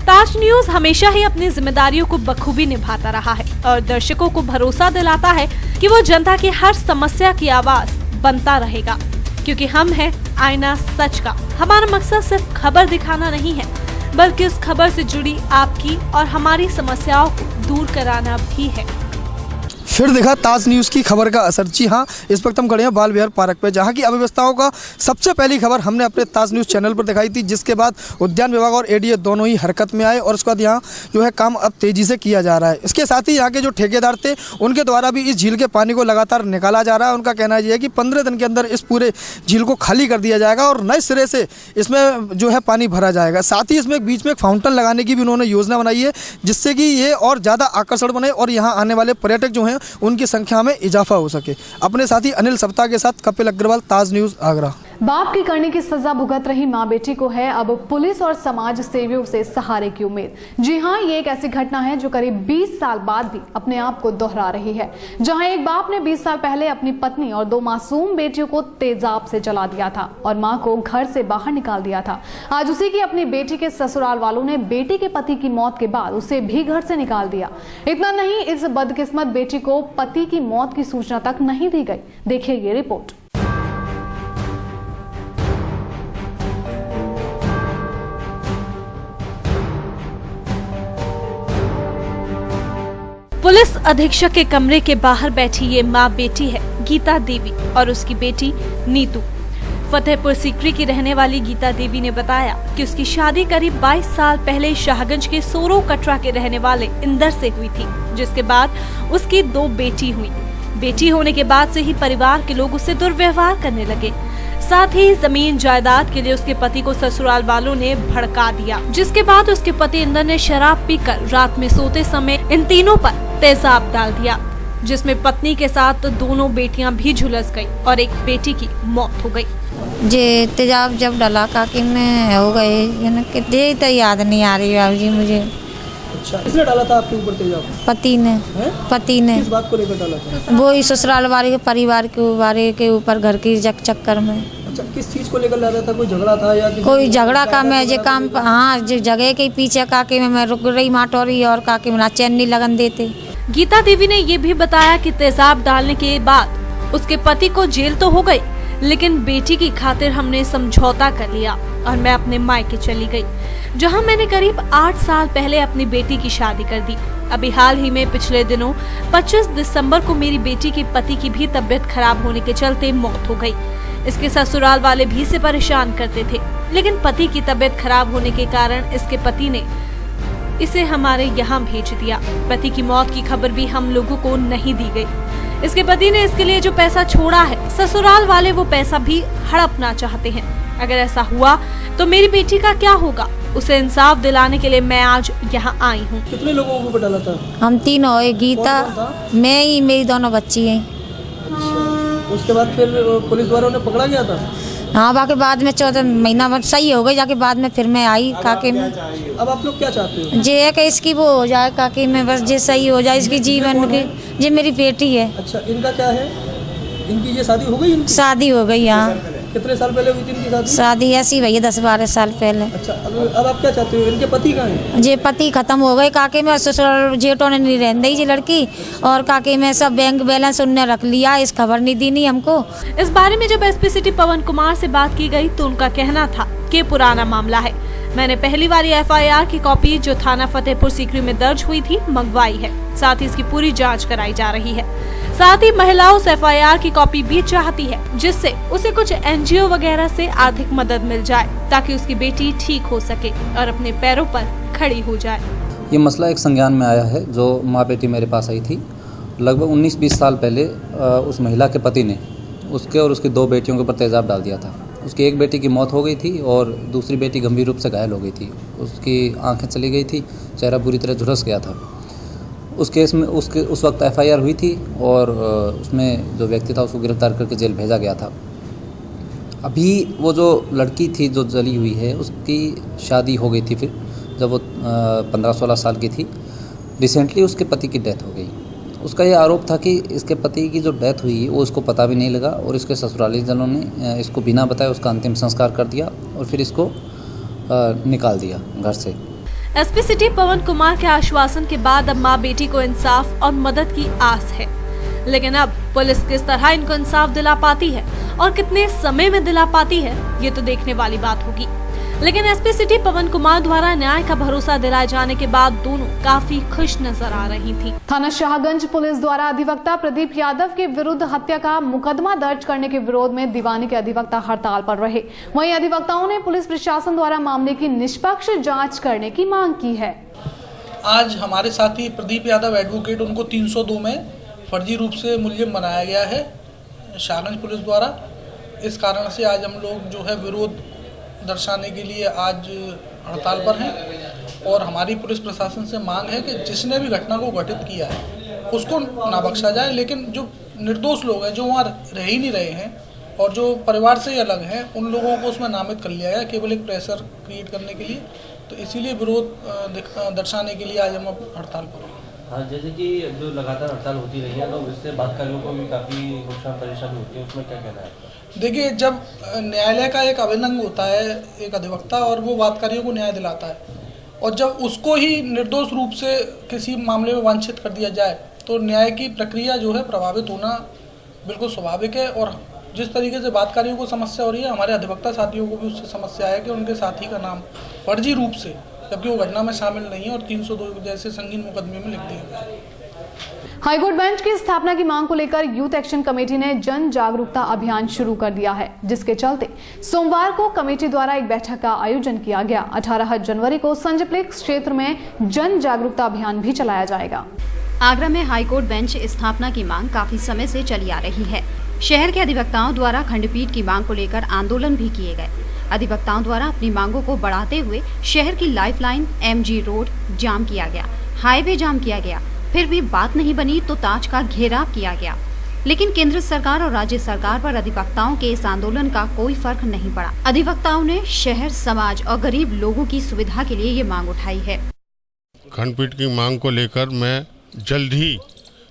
ताज न्यूज हमेशा ही अपनी जिम्मेदारियों को बखूबी निभाता रहा है और दर्शकों को भरोसा दिलाता है कि वो जनता की हर समस्या की आवाज बनता रहेगा, क्योंकि हम हैं आईना सच का। हमारा मकसद सिर्फ खबर दिखाना नहीं है, बल्कि उस खबर से जुड़ी आपकी और हमारी समस्याओं को दूर कराना भी है। फिर देखा ताज न्यूज़ की खबर का असर। जी हाँ, इस वक्त हम खड़े हैं बाल विहार पार्क पे, जहाँ की अव्यवस्थाओं का सबसे पहली खबर हमने अपने ताज न्यूज़ चैनल पर दिखाई थी, जिसके बाद उद्यान विभाग और एडीए दोनों ही हरकत में आए और उसके बाद यहाँ जो है काम अब तेज़ी से किया जा रहा है। इसके साथ ही यहाँ के जो ठेकेदार थे उनके द्वारा भी इस झील के पानी को लगातार निकाला जा रहा है। उनका कहना यह है कि 15 दिन के अंदर इस पूरे झील को खाली कर दिया जाएगा और नए सिरे से इसमें जो है पानी भरा जाएगा। साथ ही इसमें बीच में एक फाउंटेन लगाने की भी उन्होंने योजना बनाई है, जिससे कि ये और ज़्यादा आकर्षण बने और यहाँ आने वाले पर्यटक जो हैं उनकी संख्या में इजाफा हो सके। अपने साथी अनिल सप्ता के साथ कपिल अग्रवाल, ताज न्यूज़, आगरा। बाप की करने की सजा भुगत रही मां बेटी को है अब पुलिस और समाज सेवियों से सहारे की उम्मीद। जी हां, ये एक ऐसी घटना है जो करीब 20 साल बाद भी अपने आप को दोहरा रही है, जहां एक बाप ने 20 साल पहले अपनी पत्नी और 2 मासूम बेटियों को तेजाब से जला दिया था और मां को घर से बाहर निकाल दिया था। आज उसी की अपनी बेटी के ससुराल वालों ने बेटी के पति की मौत के बाद उसे भी घर से निकाल दिया। इतना नहीं, इस बदकिस्मत बेटी को पति की मौत की सूचना तक नहीं दी गई। देखिए ये रिपोर्ट। पुलिस अधीक्षक के कमरे के बाहर बैठी ये माँ बेटी है गीता देवी और उसकी बेटी नीतू। फतेहपुर सीकरी की रहने वाली गीता देवी ने बताया कि उसकी शादी करीब 22 साल पहले शाहगंज के सोरो कटरा के रहने वाले इंदर से हुई थी, जिसके बाद उसकी 2 बेटी हुई। बेटी होने के बाद से ही परिवार के लोग उससे दुर्व्यवहार करने लगे। साथ ही जमीन जायदाद के लिए उसके पति को ससुराल वालों ने भड़का दिया, जिसके बाद उसके पति इंदर ने शराब पीकर रात में सोते समय इन तीनों पर तेजाब डाल दिया, जिसमें पत्नी के साथ 2 बेटियां भी झुलस गई और एक बेटी की मौत हो गई। जे तेजाब जब डाला काकी में हो गए, कितने तो याद नहीं आ रही बाबू जी मुझे। अच्छा, किसने डाला था आपके ऊपर तेजाब? पति ने। पति ने। किस बात को लेकर डाला था? वो ही ससुराल वाले के परिवार के ऊपर घर की चक्कर में। अच्छा, किस चीज को लेकर डाला था? कोई झगड़ा था या कोई झगड़ा का? मैं जे काम, हाँ, जो जगह के पीछे काकी में मैं रुक रही माटोरी और काकी में चैन नहीं लगन देते। गीता देवी ने ये भी बताया कि तेजाब डालने के बाद उसके पति को जेल तो हो गई, लेकिन बेटी की खातिर हमने समझौता कर लिया और मैं अपने मायके चली गई, जहां मैंने करीब 8 साल पहले अपनी बेटी की शादी कर दी। अभी हाल ही में पिछले दिनों 25 दिसंबर को मेरी बेटी के पति की भी तबीयत खराब होने के चलते मौत हो गई। इसके ससुराल वाले भी इसे परेशान करते थे, लेकिन पति की तबीयत खराब होने के कारण इसके पति ने इसे हमारे यहाँ भेज दिया। पति की मौत की खबर भी हम लोगों को नहीं दी गई। इसके पति ने इसके लिए जो पैसा छोड़ा है, ससुराल वाले वो पैसा भी हड़पना चाहते हैं। अगर ऐसा हुआ तो मेरी बेटी का क्या होगा? उसे इंसाफ दिलाने के लिए मैं आज यहाँ आई हूँ। कितने लोगों को डाला था? हम तीनों, गीता, मैं ही, मेरी 2 बच्ची हैं। अच्छा, उसके बाद फिर पुलिस द्वारा उन्हें पकड़ा गया था? हाँ, बाकी बाद में 14 महीना सही हो गई, जाके बाद में फिर मैं आई काकी में। अब आप लोग क्या चाहते हो? जे है कि इसकी वो हो जाए काकी में, बस जे सही हो जाए इसकी जीवन की। जे मेरी बेटी है। अच्छा, इनका क्या है? इनकी ये शादी हो गई? शादी हो गई, यहाँ। कितने साल पहले हुई थी इनकी शादी? शादी ऐसी भैया 10-12 साल पहले। अच्छा, अब आप क्या चाहते हो? इनके पति कहाँ हैं? जे पति खत्म हो गए काके में, ससुराल जेठों ने नहीं रहने दी जी लड़की, और काके में सब बैंक बैलेंस उनने रख लिया, इस खबर नहीं दी नहीं हमको। इस बारे में जब एसपी सिटी पवन कुमार से बात की गई तो उनका कहना था कि पुराना मामला है। मैंने पहली वाली FIR की कॉपी जो थाना फतेहपुर सीकरी में दर्ज हुई थी मंगवाई है, साथ ही इसकी पूरी जांच कराई जा रही है। साथ ही महिला उस FIR की कॉपी भी चाहती है, जिससे उसे कुछ NGO वगैरह से आर्थिक मदद मिल जाए, ताकि उसकी बेटी ठीक हो सके और अपने पैरों पर खड़ी हो जाए। ये मसला एक संज्ञान में आया है। जो माँ बेटी मेरे पास आई थी, लगभग 19-20 साल पहले उस महिला के पति ने उसके और उसकी 2 बेटियों के ऊपर तेजाब डाल दिया था। उसकी एक बेटी की मौत हो गई थी और दूसरी बेटी गंभीर रूप से घायल हो गई थी। उसकी आंखें चली गई थी, चेहरा पूरी तरह झुलस गया था। उस केस में उस वक्त FIR हुई थी और उसमें जो व्यक्ति था उसको गिरफ्तार करके जेल भेजा गया था। अभी वो जो लड़की थी जो जली हुई है, उसकी शादी हो गई थी फिर जब वो 15-16 साल की थी। रिसेंटली उसके पति की डेथ हो गई। उसका ये आरोप था कि इसके पति की जो डेथ हुई वो उसको पता भी नहीं लगा और इसके ससुराली जनों ने इसको बिना बताए उसका अंतिम संस्कार कर दिया और फिर इसको निकाल दिया घर से। एसपी सिटी पवन कुमार के आश्वासन के बाद अब मां बेटी को इंसाफ और मदद की आस है, लेकिन अब पुलिस किस तरह इनको इंसाफ दिला पाती है और कितने समय में दिला पाती है, ये तो देखने वाली बात होगी। लेकिन एसपी सिटी पवन कुमार द्वारा न्याय का भरोसा दिलाए जाने के बाद दोनों काफी खुश नजर आ रही थी। थाना शाहगंज पुलिस द्वारा अधिवक्ता प्रदीप यादव के विरुद्ध हत्या का मुकदमा दर्ज करने के विरोध में दीवानी के अधिवक्ता हड़ताल पर रहे। वहीं अधिवक्ताओं ने पुलिस प्रशासन द्वारा मामले की निष्पक्ष जाँच करने की मांग की है। आज हमारे साथी प्रदीप यादव एडवोकेट, उनको 302 में फर्जी रूप से मुलजिम बनाया गया है शाहगंज पुलिस द्वारा। इस कारण से आज हम लोग जो है विरोध दर्शाने के लिए आज हड़ताल पर हैं और हमारी पुलिस प्रशासन से मांग है कि जिसने भी घटना को घटित किया है उसको ना बख्शा जाए, लेकिन जो निर्दोष लोग हैं जो वहाँ रह ही नहीं रहे हैं और जो परिवार से ही अलग हैं उन लोगों को उसमें नामित कर लिया गया केवल एक प्रेशर क्रिएट करने के लिए। तो इसीलिए विरोध दर्शाने के लिए आज हम हड़ताल पर हैं। हाँ, जैसे कि जो लगातार हड़ताल होती रही है तो इससे बातकारियों को भी काफ़ी नुकसान परेशानी होती है, उसमें क्या कहना है? देखिए, जब न्यायालय का एक अभिन्न अंग होता है एक अधिवक्ता और वो बातकारियों को न्याय दिलाता है और जब उसको ही निर्दोष रूप से किसी मामले में वांछित कर दिया जाए तो न्याय की प्रक्रिया जो है प्रभावित होना बिल्कुल स्वाभाविक है। और जिस तरीके से बातकारियों को समस्या हो रही है, हमारे अधिवक्ता साथियों को भी उससे समस्या है कि उनके साथी का नाम फर्जी रूप से, जबकि वो घटना में शामिल नहीं है और 302 जैसे संगीन मुकदमे में लिख दिया गया है। हाईकोर्ट बेंच की स्थापना की मांग को लेकर यूथ एक्शन कमेटी ने जन जागरूकता अभियान शुरू कर दिया है, जिसके चलते सोमवार को कमेटी द्वारा एक बैठक का आयोजन किया गया। 18 जनवरी को संजयप्लेक्स क्षेत्र में जन जागरूकता अभियान भी चलाया जाएगा। आगरा में हाईकोर्ट बेंच स्थापना की मांग काफी समय से चली आ रही है। शहर के अधिवक्ताओं द्वारा खंडपीठ की मांग को लेकर आंदोलन भी किए गए। अधिवक्ताओं द्वारा अपनी मांगों को बढ़ाते हुए शहर की लाइफलाइन MG रोड जाम किया गया, हाईवे जाम किया गया, फिर भी बात नहीं बनी तो ताज का घेराव किया गया। लेकिन केंद्र सरकार और राज्य सरकार पर अधिवक्ताओं के इस आंदोलन का कोई फर्क नहीं पड़ा। अधिवक्ताओं ने शहर, समाज और गरीब लोगों की सुविधा के लिए ये मांग उठाई है। खंडपीठ की मांग को लेकर मैं जल्द ही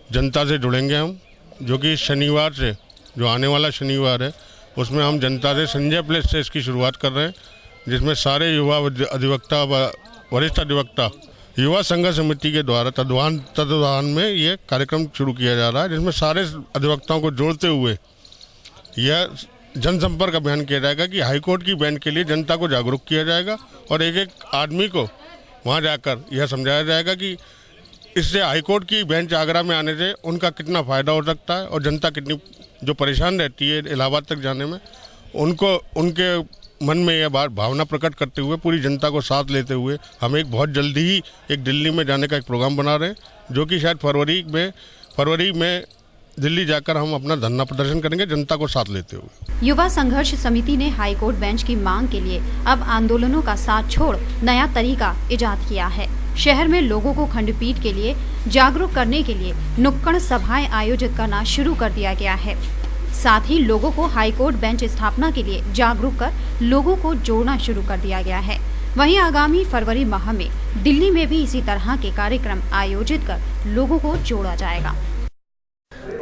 जनता से जुड़ेंगे हम, जो कि शनिवार से, जो आने वाला शनिवार है, उसमें हम जनता से संजय प्लेस से इसकी शुरुआत कर रहे हैं, जिसमें सारे युवा अधिवक्ता, वरिष्ठ अधिवक्ता, युवा संघ समिति के द्वारा तत्वाधान में ये कार्यक्रम शुरू किया जा रहा है, जिसमें सारे अधिवक्ताओं को जोड़ते हुए यह जनसंपर्क अभियान किया जाएगा कि हाईकोर्ट की बेंच के लिए जनता को जागरूक किया जाएगा और एक एक आदमी को वहाँ जाकर यह समझाया जाएगा कि इससे हाईकोर्ट की बेंच आगरा में आने से उनका कितना फ़ायदा हो सकता है और जनता कितनी जो परेशान रहती है इलाहाबाद तक जाने में, उनको उनके मन में यह भावना प्रकट करते हुए पूरी जनता को साथ लेते हुए हम एक बहुत जल्दी ही एक दिल्ली में जाने का एक प्रोग्राम बना रहे हैं, जो कि शायद फरवरी में दिल्ली जाकर हम अपना धरना प्रदर्शन करेंगे जनता को साथ लेते हुए। युवा संघर्ष समिति ने हाईकोर्ट बेंच की मांग के लिए अब आंदोलनों का साथ छोड़ नया तरीका इजाद किया है। शहर में लोगों को खंडपीठ के लिए जागरूक करने के लिए नुक्कड़ सभाएं आयोजित करना शुरू कर दिया गया है। साथ ही लोगों को हाईकोर्ट बेंच स्थापना के लिए जागरूक कर लोगों को जोड़ना शुरू कर दिया गया है। वहीं आगामी फरवरी माह में दिल्ली में भी इसी तरह के कार्यक्रम आयोजित कर लोगों को जोड़ा जाएगा।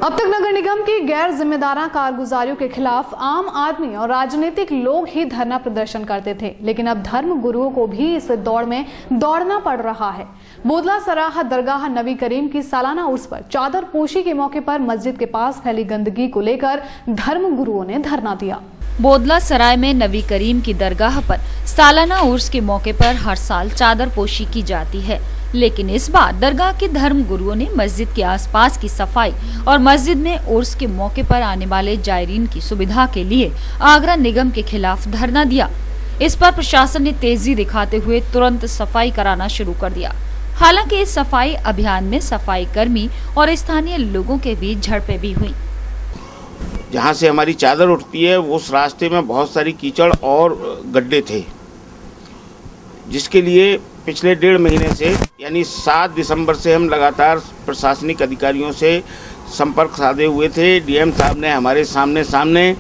अब तक नगर निगम की गैर जिम्मेदाराना कारगुजारियों के खिलाफ आम आदमी और राजनीतिक लोग ही धरना प्रदर्शन करते थे, लेकिन अब धर्म गुरुओं को भी इस दौड़ में दौड़ना पड़ रहा है। बोदला सराह दरगाह नबी करीम की सालाना उर्स पर चादर पोशी के मौके पर मस्जिद के पास फैली गंदगी को लेकर धर्म गुरुओं ने धरना दिया। बोदला सराय में नबी करीम की दरगाह पर सालाना उर्स के मौके पर हर साल चादर पोशी की जाती है, लेकिन इस बार दरगाह के धर्म गुरुओं ने मस्जिद के आसपास की सफाई और मस्जिद में उर्स के मौके पर आने वाले जायरीन की सुविधा के लिए आगरा निगम के खिलाफ धरना दिया। इस पर प्रशासन ने तेजी दिखाते हुए तुरंत सफाई कराना शुरू कर दिया। हालांकि इस सफाई अभियान में सफाई कर्मी और स्थानीय लोगों के बीच झड़पें भी हुई। जहाँ से हमारी चादर उठती है उस रास्ते में बहुत सारी कीचड़ और गड्ढे थे, जिसके लिए पिछले 1.5 महीने से यानी 7 दिसंबर से हम लगातार प्रशासनिक अधिकारियों से संपर्क साधे हुए थे। डीएम साहब ने हमारे सामने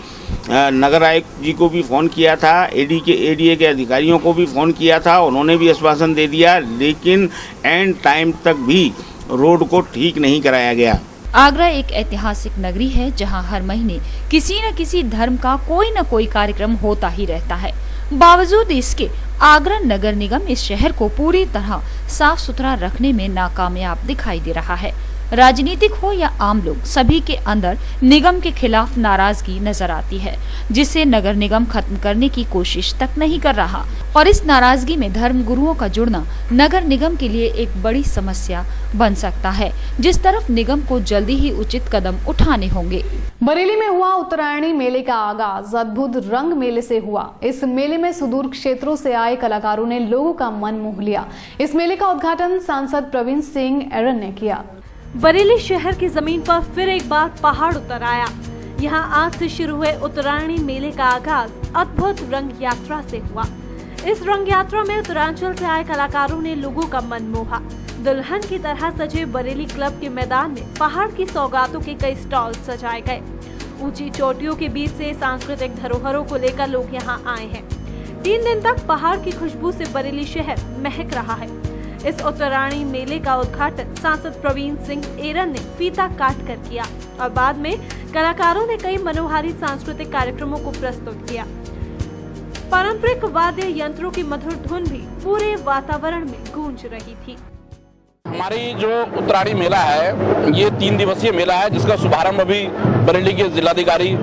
नगर आयुक्त जी को भी फ़ोन किया था, एडीए के अधिकारियों को भी फ़ोन किया था, उन्होंने भी आश्वासन दे दिया, लेकिन एंड टाइम तक भी रोड को ठीक नहीं कराया गया। आगरा एक ऐतिहासिक नगरी है जहां हर महीने किसी न किसी धर्म का कोई न कोई कार्यक्रम होता ही रहता है। बावजूद इसके आगरा नगर निगम इस शहर को पूरी तरह साफ सुथरा रखने में नाकामयाब दिखाई दे रहा है। राजनीतिक हो या आम लोग, सभी के अंदर निगम के खिलाफ नाराजगी नजर आती है, जिसे नगर निगम खत्म करने की कोशिश तक नहीं कर रहा। और इस नाराजगी में धर्म गुरुओं का जुड़ना नगर निगम के लिए एक बड़ी समस्या बन सकता है, जिस तरफ निगम को जल्दी ही उचित कदम उठाने होंगे। बरेली में हुआ उत्तरायणी मेले का आगाज अद्भुत रंग मेले से हुआ। इस मेले में सुदूर क्षेत्रों से आए कलाकारों ने लोगों का मन मोह लिया। इस मेले का उद्घाटन सांसद प्रवीण सिंह एरन ने किया। बरेली शहर की जमीन पर फिर एक बार पहाड़ उतर आया। यहाँ आज से शुरू हुए उत्तरायणी मेले का आगाज अद्भुत रंग यात्रा से हुआ। इस रंग यात्रा में उत्तरांचल से आए कलाकारों ने लोगों का मन मोहा। दुल्हन की तरह सजे बरेली क्लब के मैदान में पहाड़ की सौगातों के कई स्टॉल सजाए गए। ऊंची चोटियों के बीच से सांस्कृतिक धरोहरों को लेकर लोग यहाँ आए हैं। 3 दिन तक पहाड़ की खुशबू से बरेली शहर महक रहा है। इस उत्तरायणी मेले का उद्घाटन सांसद प्रवीण सिंह एरन ने फीता काट कर किया और बाद में कलाकारों ने कई मनोहारी सांस्कृतिक कार्यक्रमों को प्रस्तुत किया। पारंपरिक वाद्य यंत्रों की मधुर धुन भी पूरे वातावरण में गूंज रही थी। हमारी जो उत्तरायणी मेला है ये 3 दिवसीय मेला है, जिसका शुभारंभ अभी बरेली के जिलाधिकारी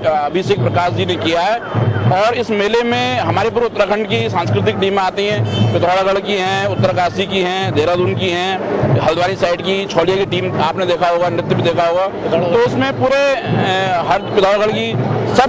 अभिषेक प्रकाश जी ने किया है। और इस मेले में हमारे पूरे उत्तराखंड की सांस्कृतिक टीमें आती हैं। पिथौरागढ़ की हैं, उत्तरकाशी की हैं, देहरादून की हैं, हल्द्वानी साइड की, छोलिया की टीम आपने देखा होगा, नृत्य भी देखा होगा। तो इसमें पूरे हर पिथौरागढ़ की सब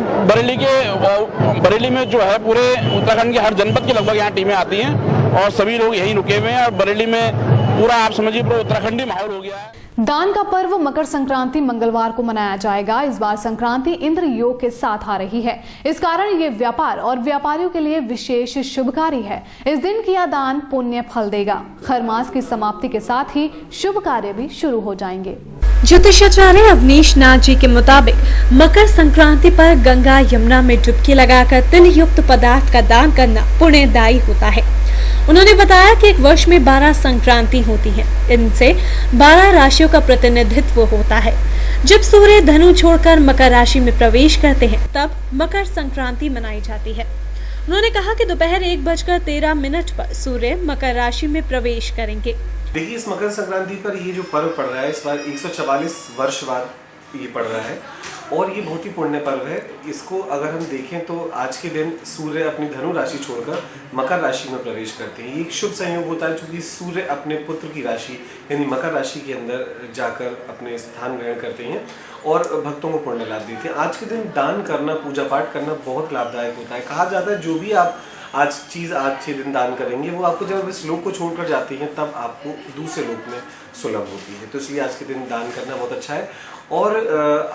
बरेली में जो है पूरे उत्तराखंड के हर जनपद की लगभग यहाँ टीमें आती हैं और सभी लोग यहीं रुके हुए हैं। और बरेली में पूरा आप समझिए पूरा उत्तराखंडी माहौल हो गया है। दान का पर्व मकर संक्रांति मंगलवार को मनाया जाएगा। इस बार संक्रांति इंद्र योग के साथ आ रही है। इस कारण ये व्यापार और व्यापारियों के लिए विशेष शुभकारी है। इस दिन किया दान पुण्य फल देगा। खर मास की समाप्ति के साथ ही शुभ कार्य भी शुरू हो जाएंगे। ज्योतिषाचार्य अवनीश नाथ जी के मुताबिक मकर संक्रांति पर गंगा यमुना में डुबकी लगाकर तिल युक्त पदार्थ का दान करना पुण्यदायी होता है। उन्होंने बताया कि एक वर्ष में 12 संक्रांति होती हैं। इनसे 12 राशियों का प्रतिनिधित्व होता है। जब सूर्य धनु छोड़कर मकर राशि में प्रवेश करते हैं तब मकर संक्रांति मनाई जाती है। उन्होंने कहा कि दोपहर 1:13 पर सूर्य मकर राशि में प्रवेश करेंगे। देखिए, इस मकर संक्रांति पर ये जो पर्व पड़ रहा है इस बार 144 वर्ष बाद ये पड़ रहा है और ये बहुत ही पुण्य पर्व है। इसको अगर हम देखें तो आज के दिन सूर्य अपनी धनु राशि छोड़कर मकर राशि में प्रवेश करते हैं। ये एक शुभ संयोग होता है क्योंकि सूर्य अपने पुत्र की राशि यानी मकर राशि के अंदर जाकर अपने स्थान ग्रहण करते हैं और भक्तों को पुण्य लाभ देते हैं। आज के दिन दान करना, पूजा पाठ करना बहुत लाभदायक होता है। कहा जाता है जो भी आप आज के दिन दान करेंगे वो आपको जब इस लोक को छोड़कर जाती हैं तब आपको दूसरे लोक में सुलभ होती है। तो इसलिए आज के दिन दान करना बहुत अच्छा है। और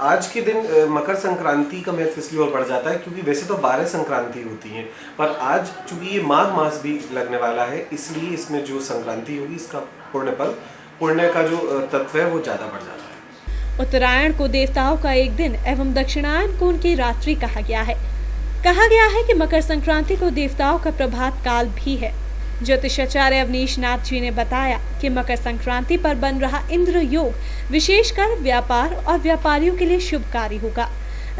आज के दिन मकर संक्रांति का महत्व इसलिए और बढ़ जाता है क्योंकि वैसे तो 12 संक्रांति होती हैं, पर आज चूंकि ये माघ मास भी लगने वाला है इसलिए इसमें जो संक्रांति होगी इसका पुण्य का जो तत्व है वो ज्यादा बढ़ जाता है। उत्तरायण को देवताओं का एक दिन एवं दक्षिणायन को उनकी रात्रि कहा गया है। कहा गया है कि मकर संक्रांति को देवताओं का प्रभात काल भी है। ज्योतिषाचार्य अवनीश नाथ जी ने बताया कि मकर संक्रांति पर बन रहा इंद्र योग विशेषकर व्यापार और व्यापारियों के लिए शुभकारी होगा।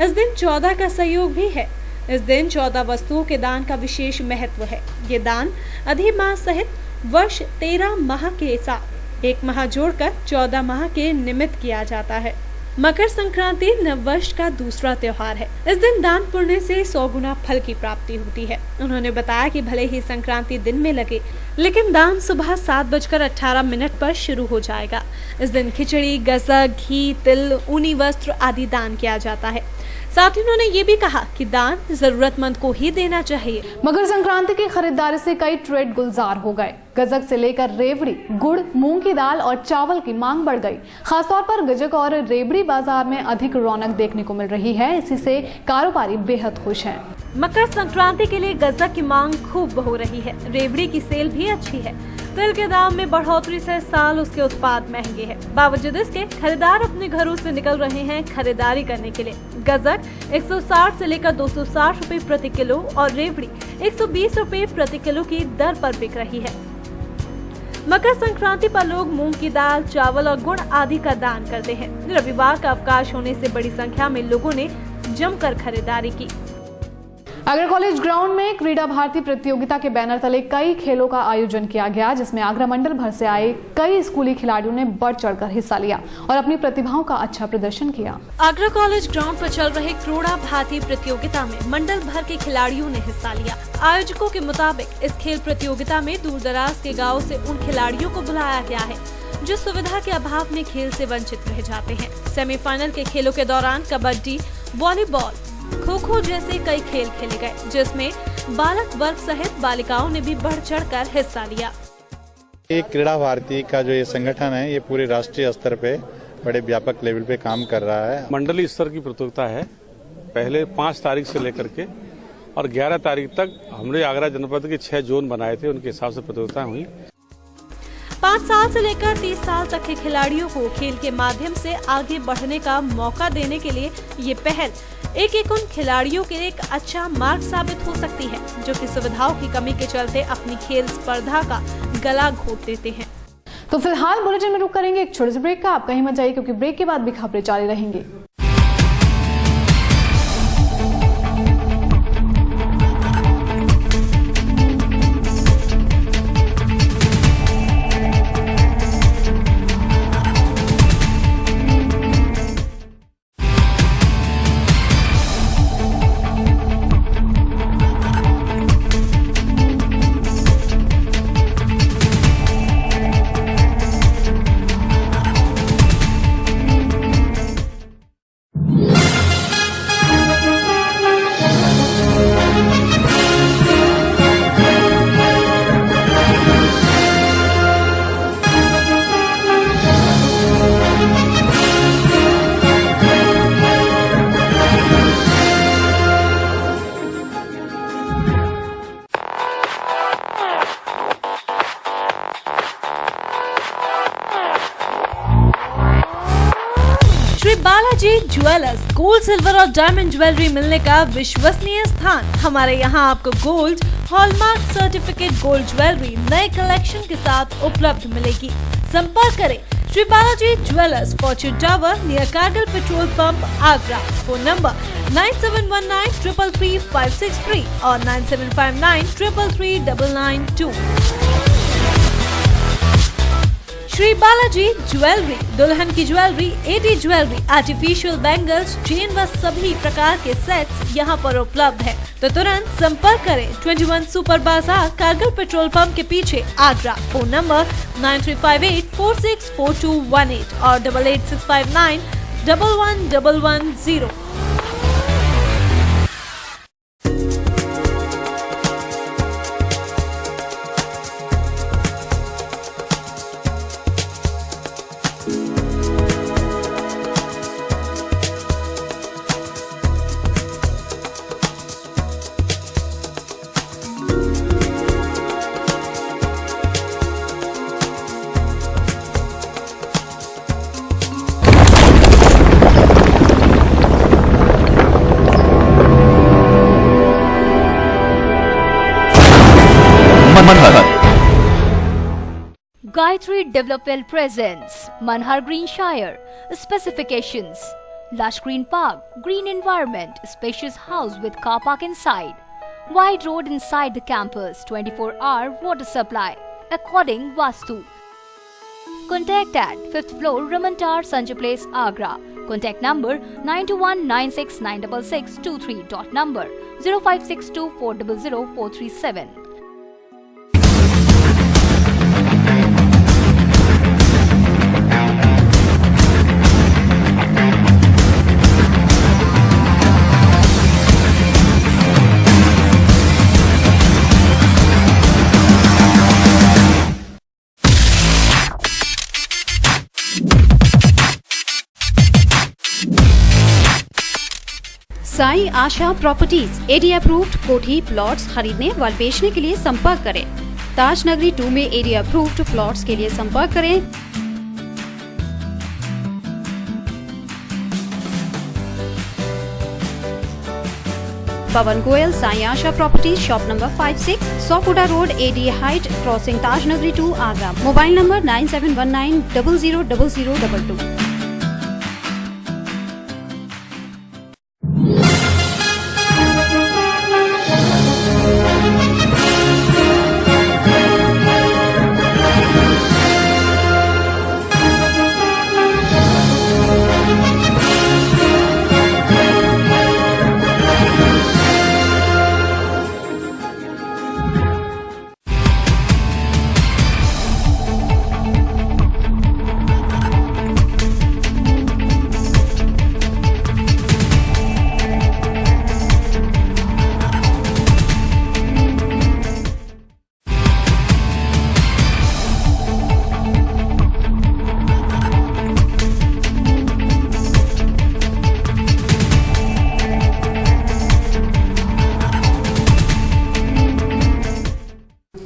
इस दिन 14 का संयोग भी है। इस दिन 14 वस्तुओं के दान का विशेष महत्व है। ये दान अधिमास सहित वर्ष 13 माह के साथ 1 माह जोड़कर 14 माह के निमित्त किया जाता है। मकर संक्रांति नववर्ष का दूसरा त्योहार है। इस दिन दान पुण्य से 100 गुना फल की प्राप्ति होती है। उन्होंने बताया कि भले ही संक्रांति दिन में लगे लेकिन दान सुबह 7:18 पर शुरू हो जाएगा। इस दिन खिचड़ी, गज़क, घी, तिल, ऊनी वस्त्र आदि दान किया जाता है। साथ ही उन्होंने ये भी कहा कि दान जरूरतमंद को ही देना चाहिए। मकर संक्रांति की खरीदारी से कई ट्रेड गुलजार हो गए। गजक से लेकर रेवड़ी, गुड़, मूंग की दाल और चावल की मांग बढ़ गई। खासतौर पर गजक और रेवड़ी बाजार में अधिक रौनक देखने को मिल रही है। इसी से कारोबारी बेहद खुश हैं। मकर संक्रांति के लिए गजक की मांग खूब हो रही है। रेवड़ी की सेल भी अच्छी है। तिल के दाम में बढ़ोतरी से इस साल उसके उत्पाद महंगे हैं। बावजूद इसके खरीदार अपने घरों से निकल रहे हैं खरीदारी करने के लिए। गजक 160 से लेकर 260 रुपए प्रति किलो और रेवड़ी 120 रुपए प्रति किलो की दर पर बिक रही है। मकर संक्रांति पर लोग मूंग की दाल, चावल और गुड़ आदि का दान करते हैं। रविवार का अवकाश होने से बड़ी संख्या में लोगों ने जमकर खरीदारी की। आगरा कॉलेज ग्राउंड में क्रीड़ा भारती प्रतियोगिता के बैनर तले कई खेलों का आयोजन किया गया, जिसमें आगरा मंडल भर से आए कई स्कूली खिलाड़ियों ने बढ़ चढ़कर हिस्सा लिया और अपनी प्रतिभाओं का अच्छा प्रदर्शन किया। आगरा कॉलेज ग्राउंड पर चल रहे क्रीड़ा भारती प्रतियोगिता में मंडल भर के खिलाड़ियों ने हिस्सा लिया। आयोजकों के मुताबिक इस खेल प्रतियोगिता में दूर दराज के गाँव से उन खिलाड़ियों को बुलाया गया है जो सुविधा के अभाव में खेल से वंचित रह जाते हैं। सेमीफाइनल के खेलों के दौरान कबड्डी, वॉलीबॉल, खो-खो जैसे कई खेल खेले गए, जिसमें बालक वर्ग सहित बालिकाओं ने भी बढ़ चढ़कर हिस्सा लिया। ये क्रीड़ा भारती का जो ये संगठन है, ये पूरे राष्ट्रीय स्तर पे बड़े व्यापक लेवल पे काम कर रहा है। मंडलीय स्तर की प्रतियोगिता है। पहले 5 तारीख से लेकर के और 11 तारीख तक हमने आगरा जनपद के 6 जोन बनाए थे, उनके हिसाब से प्रतियोगिता हुई। 5 साल से लेकर 30 साल तक के खिलाड़ियों को खेल के माध्यम से आगे बढ़ने का मौका देने के लिए ये पहल एक उन खिलाड़ियों के लिए एक अच्छा मार्ग साबित हो सकती है जो कि सुविधाओं की कमी के चलते अपनी खेल स्पर्धा का गला घोट देते हैं। तो फिलहाल बुलेटिन में रुक करेंगे एक छोटे से ब्रेक का। आप कहीं मत जाइए क्योंकि ब्रेक के बाद भी खबरें जारी रहेंगी। बालाजी ज्वेलर्स, गोल्ड, सिल्वर और डायमंड ज्वेलरी मिलने का विश्वसनीय स्थान। हमारे यहाँ आपको gold, hallmark certificate gold jewellery नए कलेक्शन के साथ उपलब्ध मिलेगी। संपर्क करें Shri Balaji jewellers, fortune tower near Kargil petrol pump, Agra. Phone number 9719333563 और 9759333992। श्री बालाजी ज्वेलरी, दुल्हन की jewellery, AD jewellery, artificial bangles, chain व सभी प्रकार के सेट्स यहाँ पर उपलब्ध है। तो तुरंत संपर्क करें 21 सुपर बाजार, कारगिल पेट्रोल पंप के पीछे, आगरा। फोन नंबर 9358464218 और 8865911110। Gayatri Development presents Manhar Greenshire. Specifications: lush green park, green environment, spacious house with car park inside, wide road inside the campus, 24-hour water supply, according Vastu. Contact at 5th floor, Ramantar, Sanjay Place, Agra. Contact number 9219696623. Dot number 0562400437. Sai Asha properties, AD approved कोठी plots खरीदने व बेचने के लिए संपर्क करें। ताज नगरी 2 में AD approved plots के लिए संपर्क करें। Pawan Goyal, Sai Asha properties, shop number 56, Sofuda road, AD height, crossing Taj Nagri 2, Agra. Mobile number 9719000022।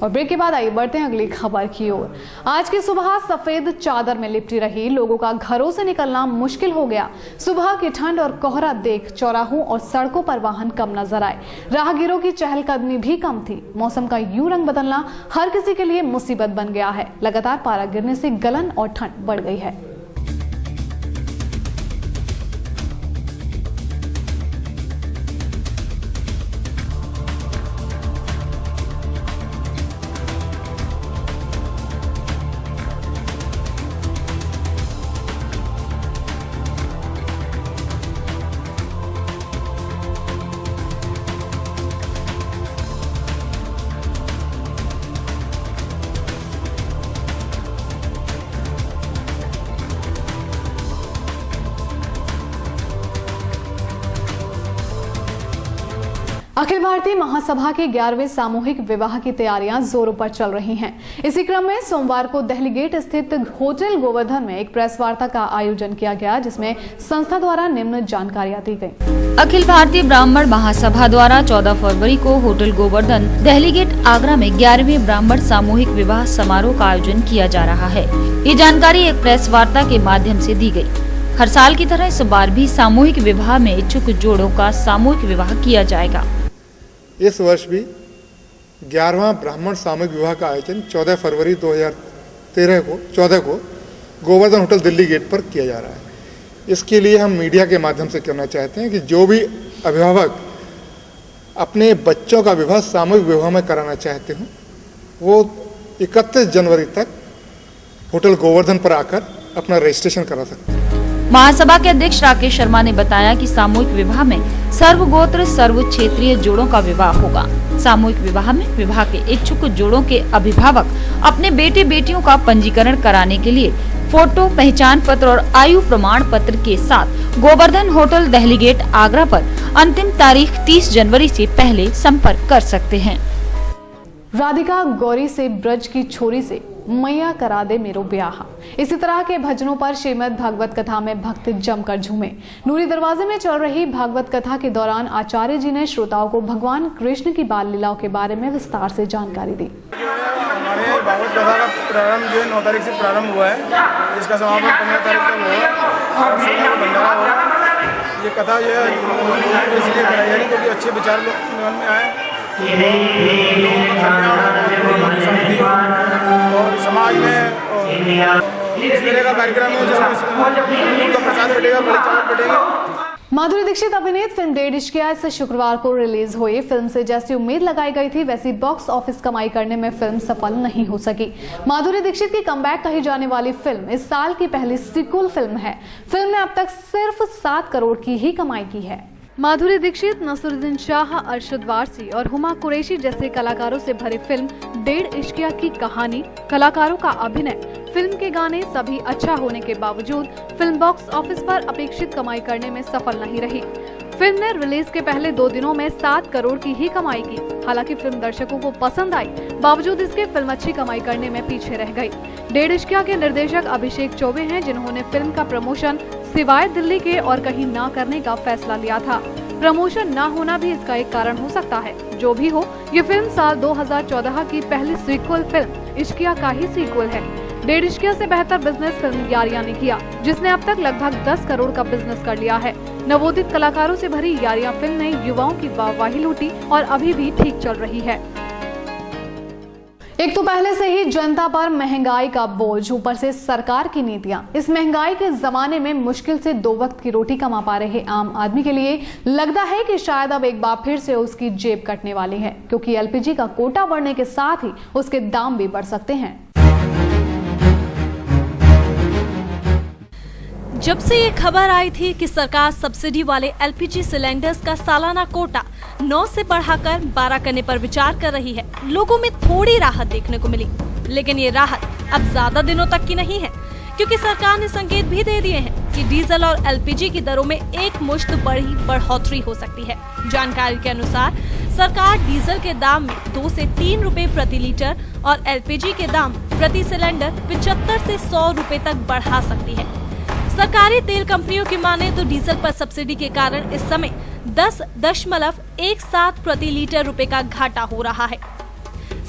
और ब्रेक के बाद आइए बढ़ते हैं अगली खबर की ओर। आज की सुबह सफेद चादर में लिपटी रही लोगों का घरों से निकलना मुश्किल हो गया। सुबह की ठंड और कोहरा देख चौराहों और सड़कों पर वाहन कम नजर आए। राहगीरों की चहलकदमी भी कम थी। मौसम का यूं रंग बदलना हर किसी के लिए मुसीबत बन गया है। लगातार पारा गिरने से गलन और ठंड बढ़ गई है। अखिल भारतीय महासभा के 11वें सामूहिक विवाह की तैयारियां जोरों पर चल रही हैं। इसी क्रम में सोमवार को दिल्ली गेट स्थित होटल गोवर्धन में एक प्रेस वार्ता का आयोजन किया गया, जिसमें संस्था द्वारा निम्न जानकारियां दी गई। अखिल भारतीय ब्राह्मण महासभा द्वारा 14 फरवरी को होटल गोवर्धन दिल्ली गेट आगरा में 11वें ब्राह्मण सामूहिक विवाह समारोह का आयोजन किया जा रहा है। ये जानकारी एक प्रेस वार्ता के माध्यम से दी गई। हर साल की तरह इस बार भी सामूहिक विवाह में इच्छुक जोड़ों का सामूहिक विवाह किया जाएगा। इस वर्ष भी 11वां ब्राह्मण सामूहिक विवाह का आयोजन 14 फरवरी 2014 को गोवर्धन होटल दिल्ली गेट पर किया जा रहा है। इसके लिए हम मीडिया के माध्यम से कहना चाहते हैं कि जो भी अभिभावक अपने बच्चों का विवाह सामूहिक विवाह में कराना चाहते हो, वो 31 जनवरी तक होटल गोवर्धन पर आकर अपना रजिस्ट्रेशन करा सकते हैं। महासभा के अध्यक्ष राकेश शर्मा ने बताया कि सामूहिक विवाह में सर्वगोत्र सर्व क्षेत्रीय जोड़ों का विवाह होगा। सामूहिक विवाह में विवाह के इच्छुक जोड़ों के अभिभावक अपने बेटे बेटियों का पंजीकरण कराने के लिए फोटो, पहचान पत्र और आयु प्रमाण पत्र के साथ गोवर्धन होटल दिल्ली गेट आगरा पर अंतिम तारीख 30 जनवरी से पहले संपर्क कर सकते हैं। राधिका गौरी से ब्रज की छोरी से मैया करा दे मेरो ब्याह, इसी तरह के भजनों पर श्रीमद् भागवत कथा में भक्त जमकर झूमे। नूरी दरवाजे में चल रही भागवत कथा के दौरान आचार्य जी ने श्रोताओं को भगवान कृष्ण की बाल लीलाओं के बारे में विस्तार से जानकारी दी। हमारे भागवत कथा का प्रारंभ जो 9 तारीख से प्रारंभ हुआ है, जिसका समापन 15 तारीख तक हुआ और 16 को भंडारा हुआ। ये कथा इसलिए कराई जा रही क्योंकि अच्छे विचार लोग मन में आए, और समाज में इस तरह का कार्यक्रम है जिसमें प्रसाद बटेगा, बड़े चावल बटेंगे। माधुरी दीक्षित अभिनीत फिल्म डेढ़ इश्किया इस शुक्रवार को रिलीज हुई। फिल्म से जैसी उम्मीद लगाई गई थी वैसी बॉक्स ऑफिस कमाई करने में फिल्म सफल नहीं हो सकी। माधुरी दीक्षित की कमबैक कही जाने वाली फिल्म इस साल की पहली सीक्वल फिल्म है। फिल्म ने अब तक सिर्फ 7 करोड़ की ही कमाई की है। माधुरी दीक्षित, नसरुद्दीन शाह, अरशद वारसी और हुमा कुरैशी जैसे कलाकारों से भरी फिल्म डेढ़ इश्किया की कहानी, कलाकारों का अभिनय, फिल्म के गाने सभी अच्छा होने के बावजूद फिल्म बॉक्स ऑफिस पर अपेक्षित कमाई करने में सफल नहीं रही। फिल्म ने रिलीज के पहले 2 दिनों में 7 करोड़ की ही कमाई की। हालांकि फिल्म दर्शकों को पसंद आई, बावजूद इसके फिल्म अच्छी कमाई करने में पीछे रह गई। डेढ़ इश्किया के निर्देशक अभिषेक चौबे हैं, जिन्होंने फिल्म का प्रमोशन सिवाय दिल्ली के और कहीं न करने का फैसला लिया था। प्रमोशन न होना भी इसका एक कारण हो सकता है। जो भी हो, ये फिल्म साल 2014 की पहली सीक्वल फिल्म इश्किया का ही सीक्वल है। डेढ़ इश्किया से बेहतर बिजनेस फिल्म यारियां ने किया, जिसने अब तक लगभग 10 करोड़ का बिजनेस कर लिया है। नवोदित कलाकारों से भरी यारियां फिल्म ने युवाओं की वाहवाही लूटी और अभी भी ठीक चल रही है। एक तो पहले से ही जनता पर महंगाई का बोझ, ऊपर से सरकार की नीतियां। इस महंगाई के जमाने में मुश्किल से 2 वक्त की रोटी कमा पा रहे आम आदमी के लिए लगता है कि शायद अब एक बार फिर से उसकी जेब कटने वाली है, क्योंकि एलपीजी का कोटा बढ़ने के साथ ही उसके दाम भी बढ़ सकते हैं। जब से ये खबर आई थी कि सरकार सब्सिडी वाले एलपीजी सिलेंडर्स का सालाना कोटा 9 से बढ़ाकर 12 करने पर विचार कर रही है, लोगों में थोड़ी राहत देखने को मिली। लेकिन ये राहत अब ज्यादा दिनों तक की नहीं है, क्योंकि सरकार ने संकेत भी दे दिए हैं कि डीजल और एलपीजी की दरों में एक मुश्त बड़ी बढ़ोतरी हो सकती है। जानकारी के अनुसार सरकार डीजल के दाम में 2 से 3 रुपए प्रति लीटर और एलपीजी के दाम प्रति सिलेंडर 75 से 100 रुपए तक बढ़ा सकती है। सरकारी तेल कंपनियों की माने तो डीजल पर सब्सिडी के कारण इस समय 10.17 प्रति लीटर रुपए का घाटा हो रहा है।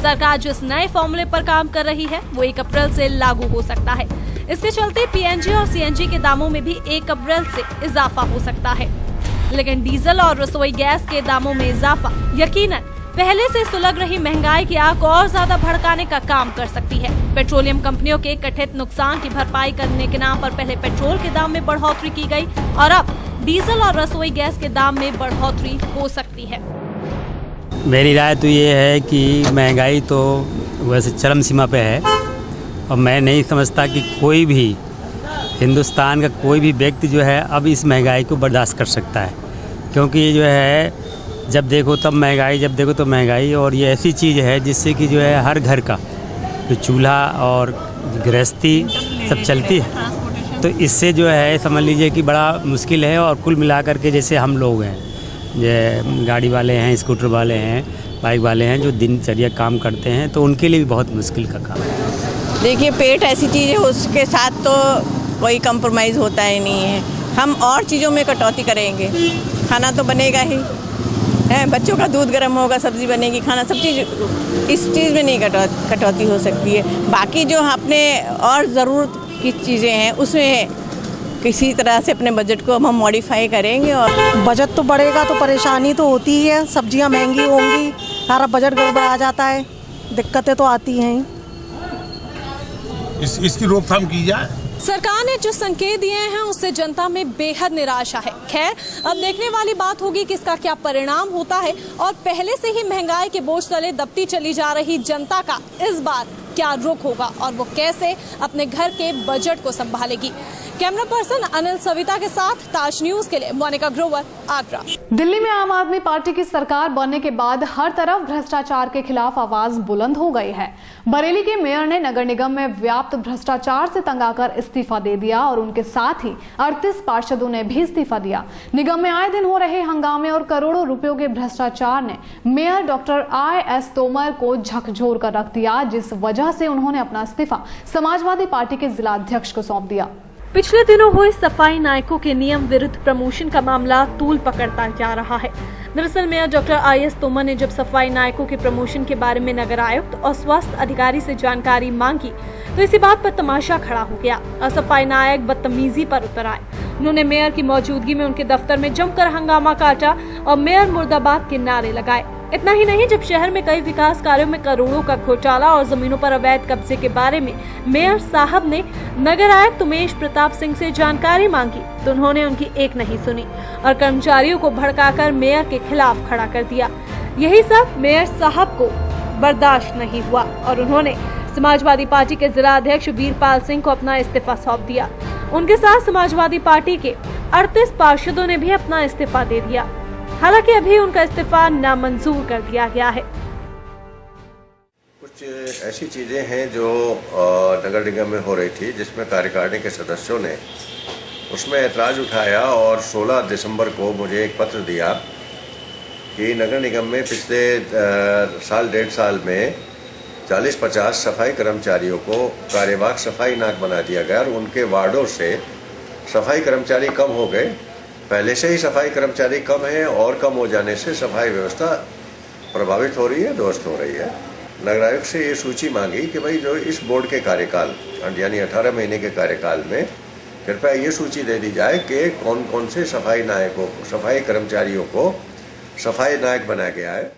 सरकार जिस नए फॉर्मूले पर काम कर रही है वो 1 अप्रैल से लागू हो सकता है। इसके चलते पीएनजी और सीएनजी के दामों में भी 1 अप्रैल से इजाफा हो सकता है। लेकिन डीजल और रसोई गैस के दामों में इजाफा यकीनन पहले से सुलग रही महंगाई की आग और ज्यादा भड़काने का काम कर सकती है। पेट्रोलियम कंपनियों के कथित नुकसान की भरपाई करने के नाम पर पहले पेट्रोल के दाम में बढ़ोतरी की गई और अब डीजल और रसोई गैस के दाम में बढ़ोतरी हो सकती है। मेरी राय तो ये है कि महंगाई तो वैसे चरम सीमा पे है और मैं नहीं समझता कि कोई भी हिंदुस्तान का कोई भी व्यक्ति जो है अब इस महंगाई को बर्दाश्त कर सकता है, क्योंकि ये जो है जब देखो तब महंगाई, जब देखो तो महंगाई। और ये ऐसी चीज़ है जिससे कि जो है हर घर का जो चूल्हा और गृहस्थी सब चलती है, तो इससे जो है समझ लीजिए कि बड़ा मुश्किल है। और कुल मिलाकर के जैसे हम लोग हैं, ये गाड़ी वाले हैं, स्कूटर वाले हैं, बाइक वाले हैं, जो दिनचर्या काम करते हैं, तो उनके लिए भी बहुत मुश्किल का काम है। देखिए, पेट ऐसी चीज़ है, उसके साथ तो कोई कंप्रोमाइज़ होता ही नहीं है। हम और चीज़ों में कटौती करेंगे, खाना तो बनेगा ही है, बच्चों का दूध गर्म होगा, सब्जी बनेगी, खाना, सब चीज़, इस चीज़ में नहीं कटौती हो सकती है। बाकी जो अपने और ज़रूरत की चीज़ें हैं उसमें किसी तरह से अपने बजट को हम मॉडिफाई करेंगे। और बजट तो बढ़ेगा तो परेशानी तो होती ही है, सब्जियां महंगी होंगी, सारा बजट गड़बड़ आ जाता है, दिक्कतें तो आती हैं। इसकी रोकथाम की जाए। सरकार ने जो संकेत दिए हैं उससे जनता में बेहद निराशा है। खैर, अब देखने वाली बात होगी कि इसका क्या परिणाम होता है और पहले से ही महंगाई के बोझ तले दबती चली जा रही जनता का इस बार क्या रुख होगा और वो कैसे अपने घर के बजट को संभालेगी। कैमरा पर्सन अनिल सविता के साथ ताज न्यूज के लिए मोनिका ग्रोवर, आगरा। दिल्ली में आम आदमी पार्टी की सरकार बनने के बाद हर तरफ भ्रष्टाचार के खिलाफ आवाज बुलंद हो गई है। बरेली के मेयर ने नगर निगम में व्याप्त भ्रष्टाचार से तंग आकर इस्तीफा दे दिया और उनके साथ ही 38 पार्षदों ने भी इस्तीफा दिया। निगम में आए दिन हो रहे हंगामे और करोड़ों रुपयों के भ्रष्टाचार ने मेयर डॉक्टर IS तोमर को झकझोर कर रख दिया, जिस वजह से उन्होंने अपना इस्तीफा समाजवादी पार्टी के जिला अध्यक्ष को सौंप दिया। पिछले दिनों हुए सफाई नायकों के नियम विरुद्ध प्रमोशन का मामला तूल पकड़ता जा रहा है। दरअसल मेयर डॉक्टर IS तोमर ने जब सफाई नायकों के प्रमोशन के बारे में नगर आयुक्त और स्वास्थ्य अधिकारी से जानकारी मांगी तो इसी बात पर तमाशा खड़ा हो गया और सफाई नायक बदतमीजी पर उतर आए। उन्होंने मेयर की मौजूदगी में उनके दफ्तर में जमकर हंगामा काटा और मेयर मुर्दाबाद के नारे लगाए। इतना ही नहीं, जब शहर में कई विकास कार्यों में करोड़ों का घोटाला और जमीनों पर अवैध कब्जे के बारे में मेयर साहब ने नगर आयुक्त उमेश प्रताप सिंह से जानकारी मांगी तो उन्होंने उनकी एक नहीं सुनी और कर्मचारियों को भड़काकर मेयर के खिलाफ खड़ा कर दिया। यही सब मेयर साहब को बर्दाश्त नहीं हुआ और उन्होंने समाजवादी पार्टी के जिला अध्यक्ष वीरपाल सिंह को अपना इस्तीफा सौंप दिया। उनके साथ समाजवादी पार्टी के 38 पार्षदों ने भी अपना इस्तीफा दे दिया। हालांकि अभी उनका इस्तीफा नामंजूर कर दिया गया है। कुछ ऐसी चीजें हैं जो नगर निगम में हो रही थी, जिसमें कार्यकारिणी के सदस्यों ने उसमें ऐतराज उठाया और 16 दिसंबर को मुझे एक पत्र दिया कि नगर निगम में पिछले साल 1.5 साल में 40-50 सफाई कर्मचारियों को कार्यवाहक सफाई नायक बना दिया गया और उनके वार्डों से सफाई कर्मचारी कम हो गए। पहले से ही सफाई कर्मचारी कम है और कम हो जाने से सफाई व्यवस्था प्रभावित हो रही है, ध्वस्त हो रही है। नगर आयुक्त से ये सूची मांगी कि भाई जो इस बोर्ड के कार्यकाल यानी 18 महीने के कार्यकाल में कृपया ये सूची दे दी जाए कि कौन कौन से सफाई कर्मचारियों को सफाई नायक बनाया गया है।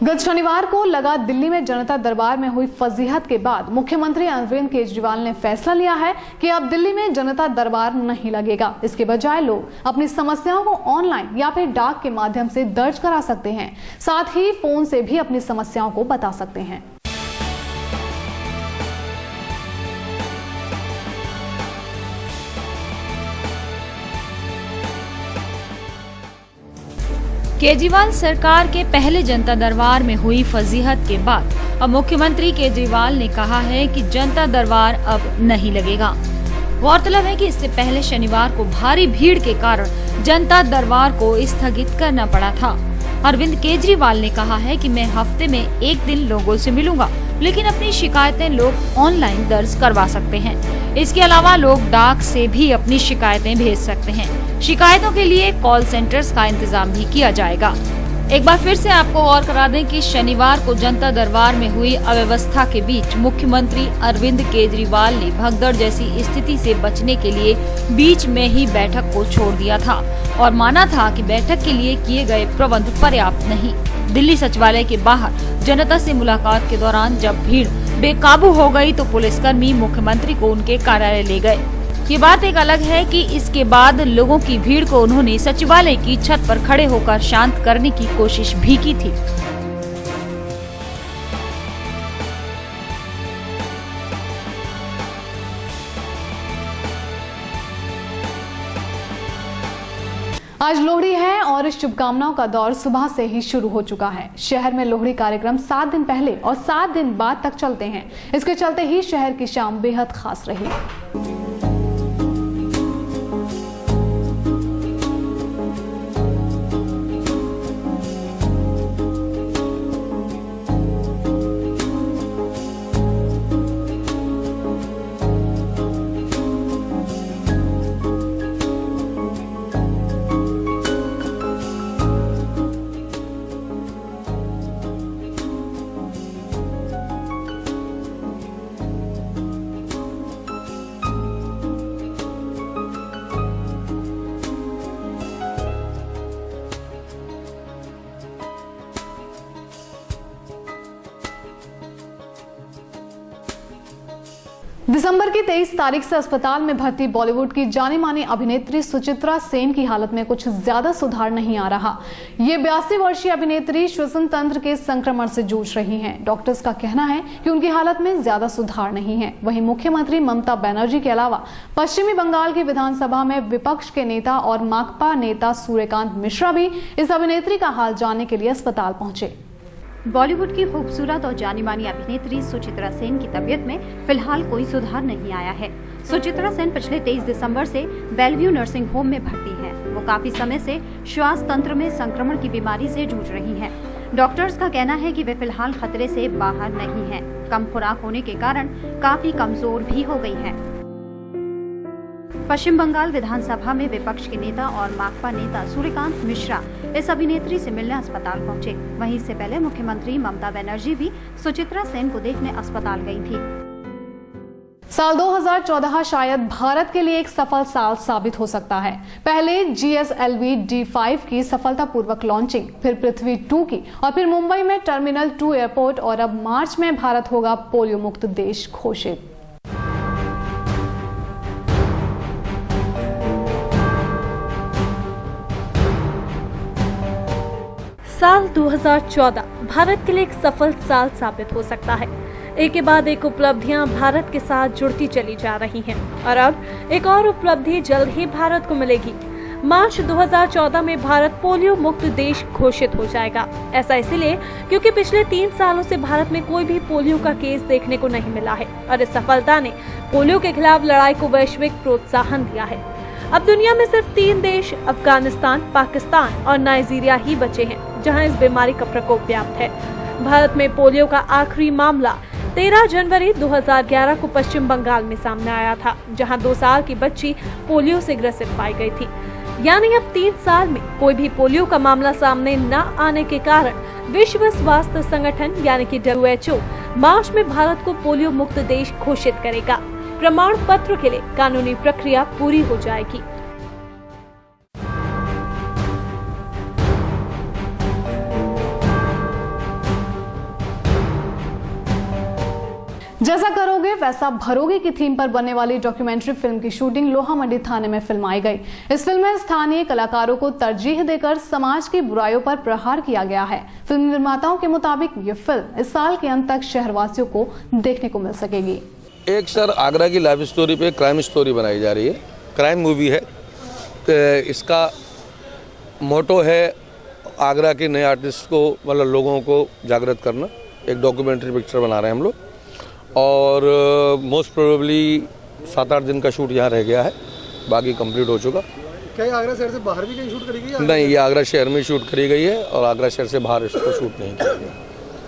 गत शनिवार को लगा दिल्ली में जनता दरबार में हुई फजीहत के बाद मुख्यमंत्री अरविंद केजरीवाल ने फैसला लिया है कि अब दिल्ली में जनता दरबार नहीं लगेगा। इसके बजाय लोग अपनी समस्याओं को ऑनलाइन या फिर डाक के माध्यम से दर्ज करा सकते हैं, साथ ही फोन से भी अपनी समस्याओं को बता सकते हैं। केजरीवाल सरकार के पहले जनता दरबार में हुई फजीहत के बाद अब मुख्यमंत्री केजरीवाल ने कहा है कि जनता दरबार अब नहीं लगेगा। गौरतलब है कि इससे पहले शनिवार को भारी भीड़ के कारण जनता दरबार को स्थगित करना पड़ा था। अरविंद केजरीवाल ने कहा है कि मैं हफ्ते में एक दिन लोगों से मिलूंगा, लेकिन अपनी शिकायतें लोग ऑनलाइन दर्ज करवा सकते हैं। इसके अलावा लोग डाक से भी अपनी शिकायतें भेज सकते हैं। शिकायतों के लिए कॉल सेंटर्स का इंतजाम भी किया जाएगा। एक बार फिर से आपको और करा दें कि शनिवार को जनता दरबार में हुई अव्यवस्था के बीच मुख्यमंत्री अरविंद केजरीवाल ने भगदड़ जैसी स्थिति से बचने के लिए बीच में ही बैठक को छोड़ दिया था और माना था कि बैठक के लिए किए गए प्रबंध पर्याप्त नहीं। दिल्ली सचिवालय के बाहर जनता से मुलाकात के दौरान जब भीड़ बेकाबू हो गई तो पुलिसकर्मी मुख्यमंत्री को उनके कार्यालय ले गए। ये बात एक अलग है कि इसके बाद लोगों की भीड़ को उन्होंने सचिवालय की छत पर खड़े होकर शांत करने की कोशिश भी की थी। आज लोहड़ी है और इस शुभकामनाओं का दौर सुबह से ही शुरू हो चुका है। शहर में लोहड़ी कार्यक्रम 7 दिन पहले और 7 दिन बाद तक चलते हैं। इसके चलते ही शहर की शाम बेहद खास रही। दिसंबर की 23 तारीख से अस्पताल में भर्ती बॉलीवुड की जानी मानी अभिनेत्री सुचित्रा सेन की हालत में कुछ ज्यादा सुधार नहीं आ रहा। ये 82 वर्षीय अभिनेत्री श्वसन तंत्र के संक्रमण से जूझ रही हैं। डॉक्टर्स का कहना है कि उनकी हालत में ज्यादा सुधार नहीं है। वहीं मुख्यमंत्री ममता बनर्जी के अलावा पश्चिमी बंगाल की विधानसभा में विपक्ष के नेता और माकपा नेता सूर्यकांत मिश्रा भी इस अभिनेत्री का हाल जानने के लिए अस्पताल पहुंचे। बॉलीवुड की खूबसूरत और जानी मानी अभिनेत्री सुचित्रा सेन की तबीयत में फिलहाल कोई सुधार नहीं आया है। सुचित्रा सेन पिछले 23 दिसंबर से बेलव्यू नर्सिंग होम में भर्ती हैं। वो काफी समय से श्वास तंत्र में संक्रमण की बीमारी से जूझ रही हैं। डॉक्टर्स का कहना है कि वे फिलहाल खतरे से बाहर नहीं हैं। कम खुराक होने के कारण काफी कमजोर भी हो गई हैं। पश्चिम बंगाल विधानसभा में विपक्ष के नेता और माकपा नेता सूर्यकांत मिश्रा इस अभिनेत्री से मिलने अस्पताल पहुंचे। वहीं इससे पहले मुख्यमंत्री ममता बनर्जी भी सुचित्रा सेन को देखने अस्पताल गई थी। साल 2014 शायद भारत के लिए एक सफल साल साबित हो सकता है। पहले GSLV D5 की सफलतापूर्वक लॉन्चिंग, फिर पृथ्वी 2 की और फिर मुंबई में टर्मिनल 2 एयरपोर्ट और अब मार्च में भारत होगा पोलियो मुक्त देश घोषित। साल 2014 भारत के लिए एक सफल साल साबित हो सकता है। एक के बाद एक उपलब्धियां भारत के साथ जुड़ती चली जा रही हैं और अब एक और उपलब्धि जल्द ही भारत को मिलेगी। मार्च 2014 में भारत पोलियो मुक्त देश घोषित हो जाएगा। ऐसा इसलिए क्योंकि पिछले 3 सालों से भारत में कोई भी पोलियो का केस देखने को नहीं मिला है और इस सफलता ने पोलियो के खिलाफ लड़ाई को वैश्विक प्रोत्साहन दिया है। अब दुनिया में सिर्फ 3 देश अफगानिस्तान, पाकिस्तान और नाइजीरिया ही बचे हैं जहां इस बीमारी का प्रकोप व्याप्त है। भारत में पोलियो का आखिरी मामला 13 जनवरी 2011 को पश्चिम बंगाल में सामने आया था, जहां 2 साल की बच्ची पोलियो से ग्रसित पाई गई थी। यानी अब 3 साल में कोई भी पोलियो का मामला सामने न आने के कारण विश्व स्वास्थ्य संगठन यानी कि WHO मार्च में भारत को पोलियो मुक्त देश घोषित करेगा। प्रमाण पत्र के लिए कानूनी प्रक्रिया पूरी हो जाएगी। जैसा करोगे वैसा भरोगे की थीम पर बनने वाली डॉक्यूमेंट्री फिल्म की शूटिंग लोहा मंडी थाने में फिल्माई गई। इस फिल्म में स्थानीय कलाकारों को तरजीह देकर समाज की बुराइयों पर प्रहार किया गया है। फिल्म निर्माताओं के मुताबिक ये फिल्म इस साल के अंत तक शहरवासियों को देखने को मिल सकेगी। एक सर आगरा की लाइफ स्टोरी पे क्राइम स्टोरी बनाई जा रही है। क्राइम मूवी है। इसका मोटो है आगरा के नए आर्टिस्ट को मतलब लोगों को जागृत करना। एक डॉक्यूमेंट्री पिक्चर बना रहे हैं हम लोग और मोस्ट प्रोबेबली 7-8 दिन का शूट यहाँ रह गया है, बाकी कंप्लीट हो चुका। क्या ये आगरा शहर से बाहर भी कहीं शूट करी गई है? नहीं, ये आगरा शहर में शूट करी गई है और आगरा शहर से बाहर इसको शूट नहीं किया गया।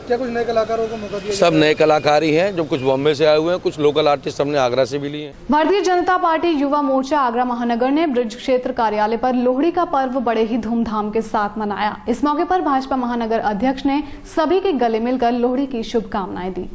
क्या कुछ नए कलाकारों को मौका दिया? सब नए कलाकार ही हैं, जो कुछ बॉम्बे से आए हुए हैं, कुछ लोकल आर्टिस्ट हमने आगरा से भी लिए हैं। भारतीय जनता पार्टी युवा मोर्चा आगरा महानगर ने ब्रिज क्षेत्र कार्यालय पर लोहड़ी का पर्व बड़े ही धूमधाम के साथ मनाया। इस मौके पर भाजपा महानगर अध्यक्ष ने सभी के गले मिलकर लोहड़ी की शुभकामनाएं दी।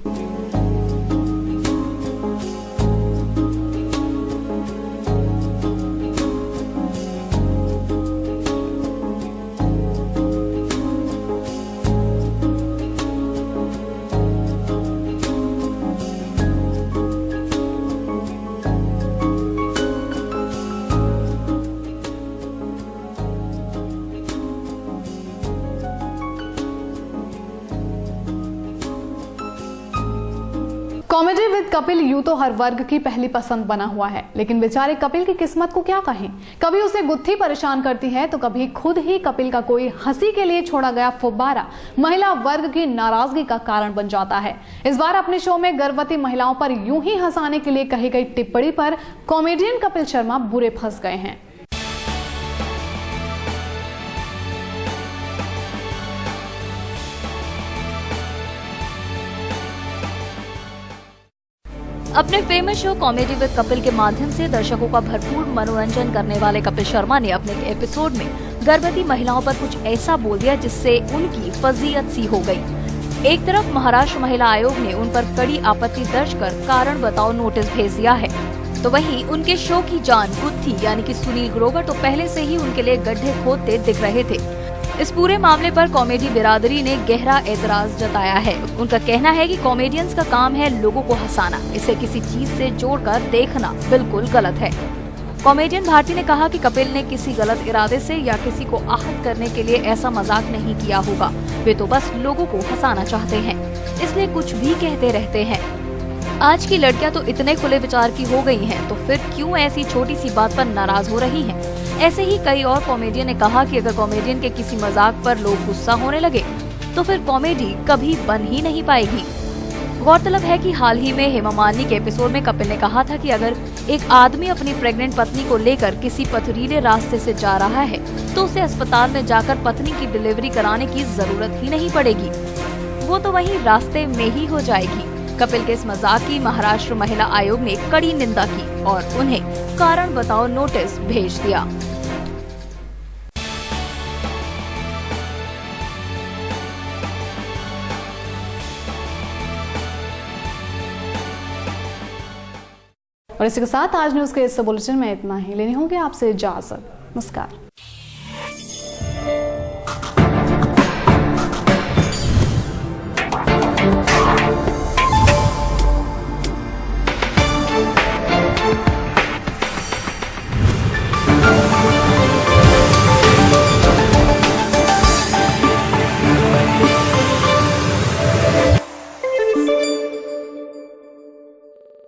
कॉमेडी विद कपिल यूं तो हर वर्ग की पहली पसंद बना हुआ है, लेकिन बेचारे कपिल की किस्मत को क्या कहें। कभी उसे गुत्थी परेशान करती है तो कभी खुद ही कपिल का कोई हंसी के लिए छोड़ा गया फुब्बारा महिला वर्ग की नाराजगी का कारण बन जाता है। इस बार अपने शो में गर्भवती महिलाओं पर यूं ही हंसाने के लिए कही गई टिप्पणी पर कॉमेडियन कपिल शर्मा बुरे फंस गए हैं। अपने famous show comedy with Kapil के माध्यम से दर्शकों का भरपूर मनोरंजन करने वाले कपिल शर्मा ने अपने एपिसोड में गर्भवती महिलाओं पर कुछ ऐसा बोल दिया जिससे उनकी फजीयत सी हो गई। एक तरफ महाराष्ट्र महिला आयोग ने उन पर कड़ी आपत्ति दर्ज कर कारण बताओ नोटिस भेज दिया है, तो वहीं उनके शो की जान गुत्थी यानी कि सुनील ग्रोवर तो पहले से ही उनके लिए गड्ढे खोदते दिख रहे थे। इस पूरे मामले पर कॉमेडी बिरादरी ने गहरा एतराज जताया है। उनका कहना है कि कॉमेडियंस का काम है लोगों को हंसाना, इसे किसी चीज से जोड़कर देखना बिल्कुल गलत है। कॉमेडियन भारती ने कहा कि कपिल ने किसी गलत इरादे से या किसी को आहत करने के लिए ऐसा मजाक नहीं किया होगा, वे तो बस लोगों को हंसाना चाहते हैं, इसलिए कुछ भी कहते रहते हैं। आज की लड़कियां तो इतने खुले विचार की हो गई हैं, तो फिर क्यों ऐसी छोटी सी बात पर नाराज हो रही हैं? ऐसे ही कई और कॉमेडियन ने कहा कि अगर कॉमेडियन के किसी मजाक पर लोग गुस्सा होने लगे तो फिर कॉमेडी कभी बन ही नहीं पाएगी। गौरतलब है कि हाल ही में हेमा मालिनी के एपिसोड में कपिल ने कहा था कि अगर एक आदमी अपनी प्रेग्नेंट पत्नी को लेकर किसी पथरीले रास्ते से जा रहा है तो उसे अस्पताल में जाकर पत्नी की डिलीवरी कराने की जरूरत ही नहीं पड़ेगी, वो तो वहीं रास्ते में ही हो जाएगी। कपिल के इस मजाक की महाराष्ट्र महिला आयोग ने कड़ी निंदा की और उन्हें कारण बताओ नोटिस भेज दिया। और इसी के साथ आज न्यूज के इस बुलेटिन में इतना ही। लेनी होगी आपसे इजाजत। नमस्कार।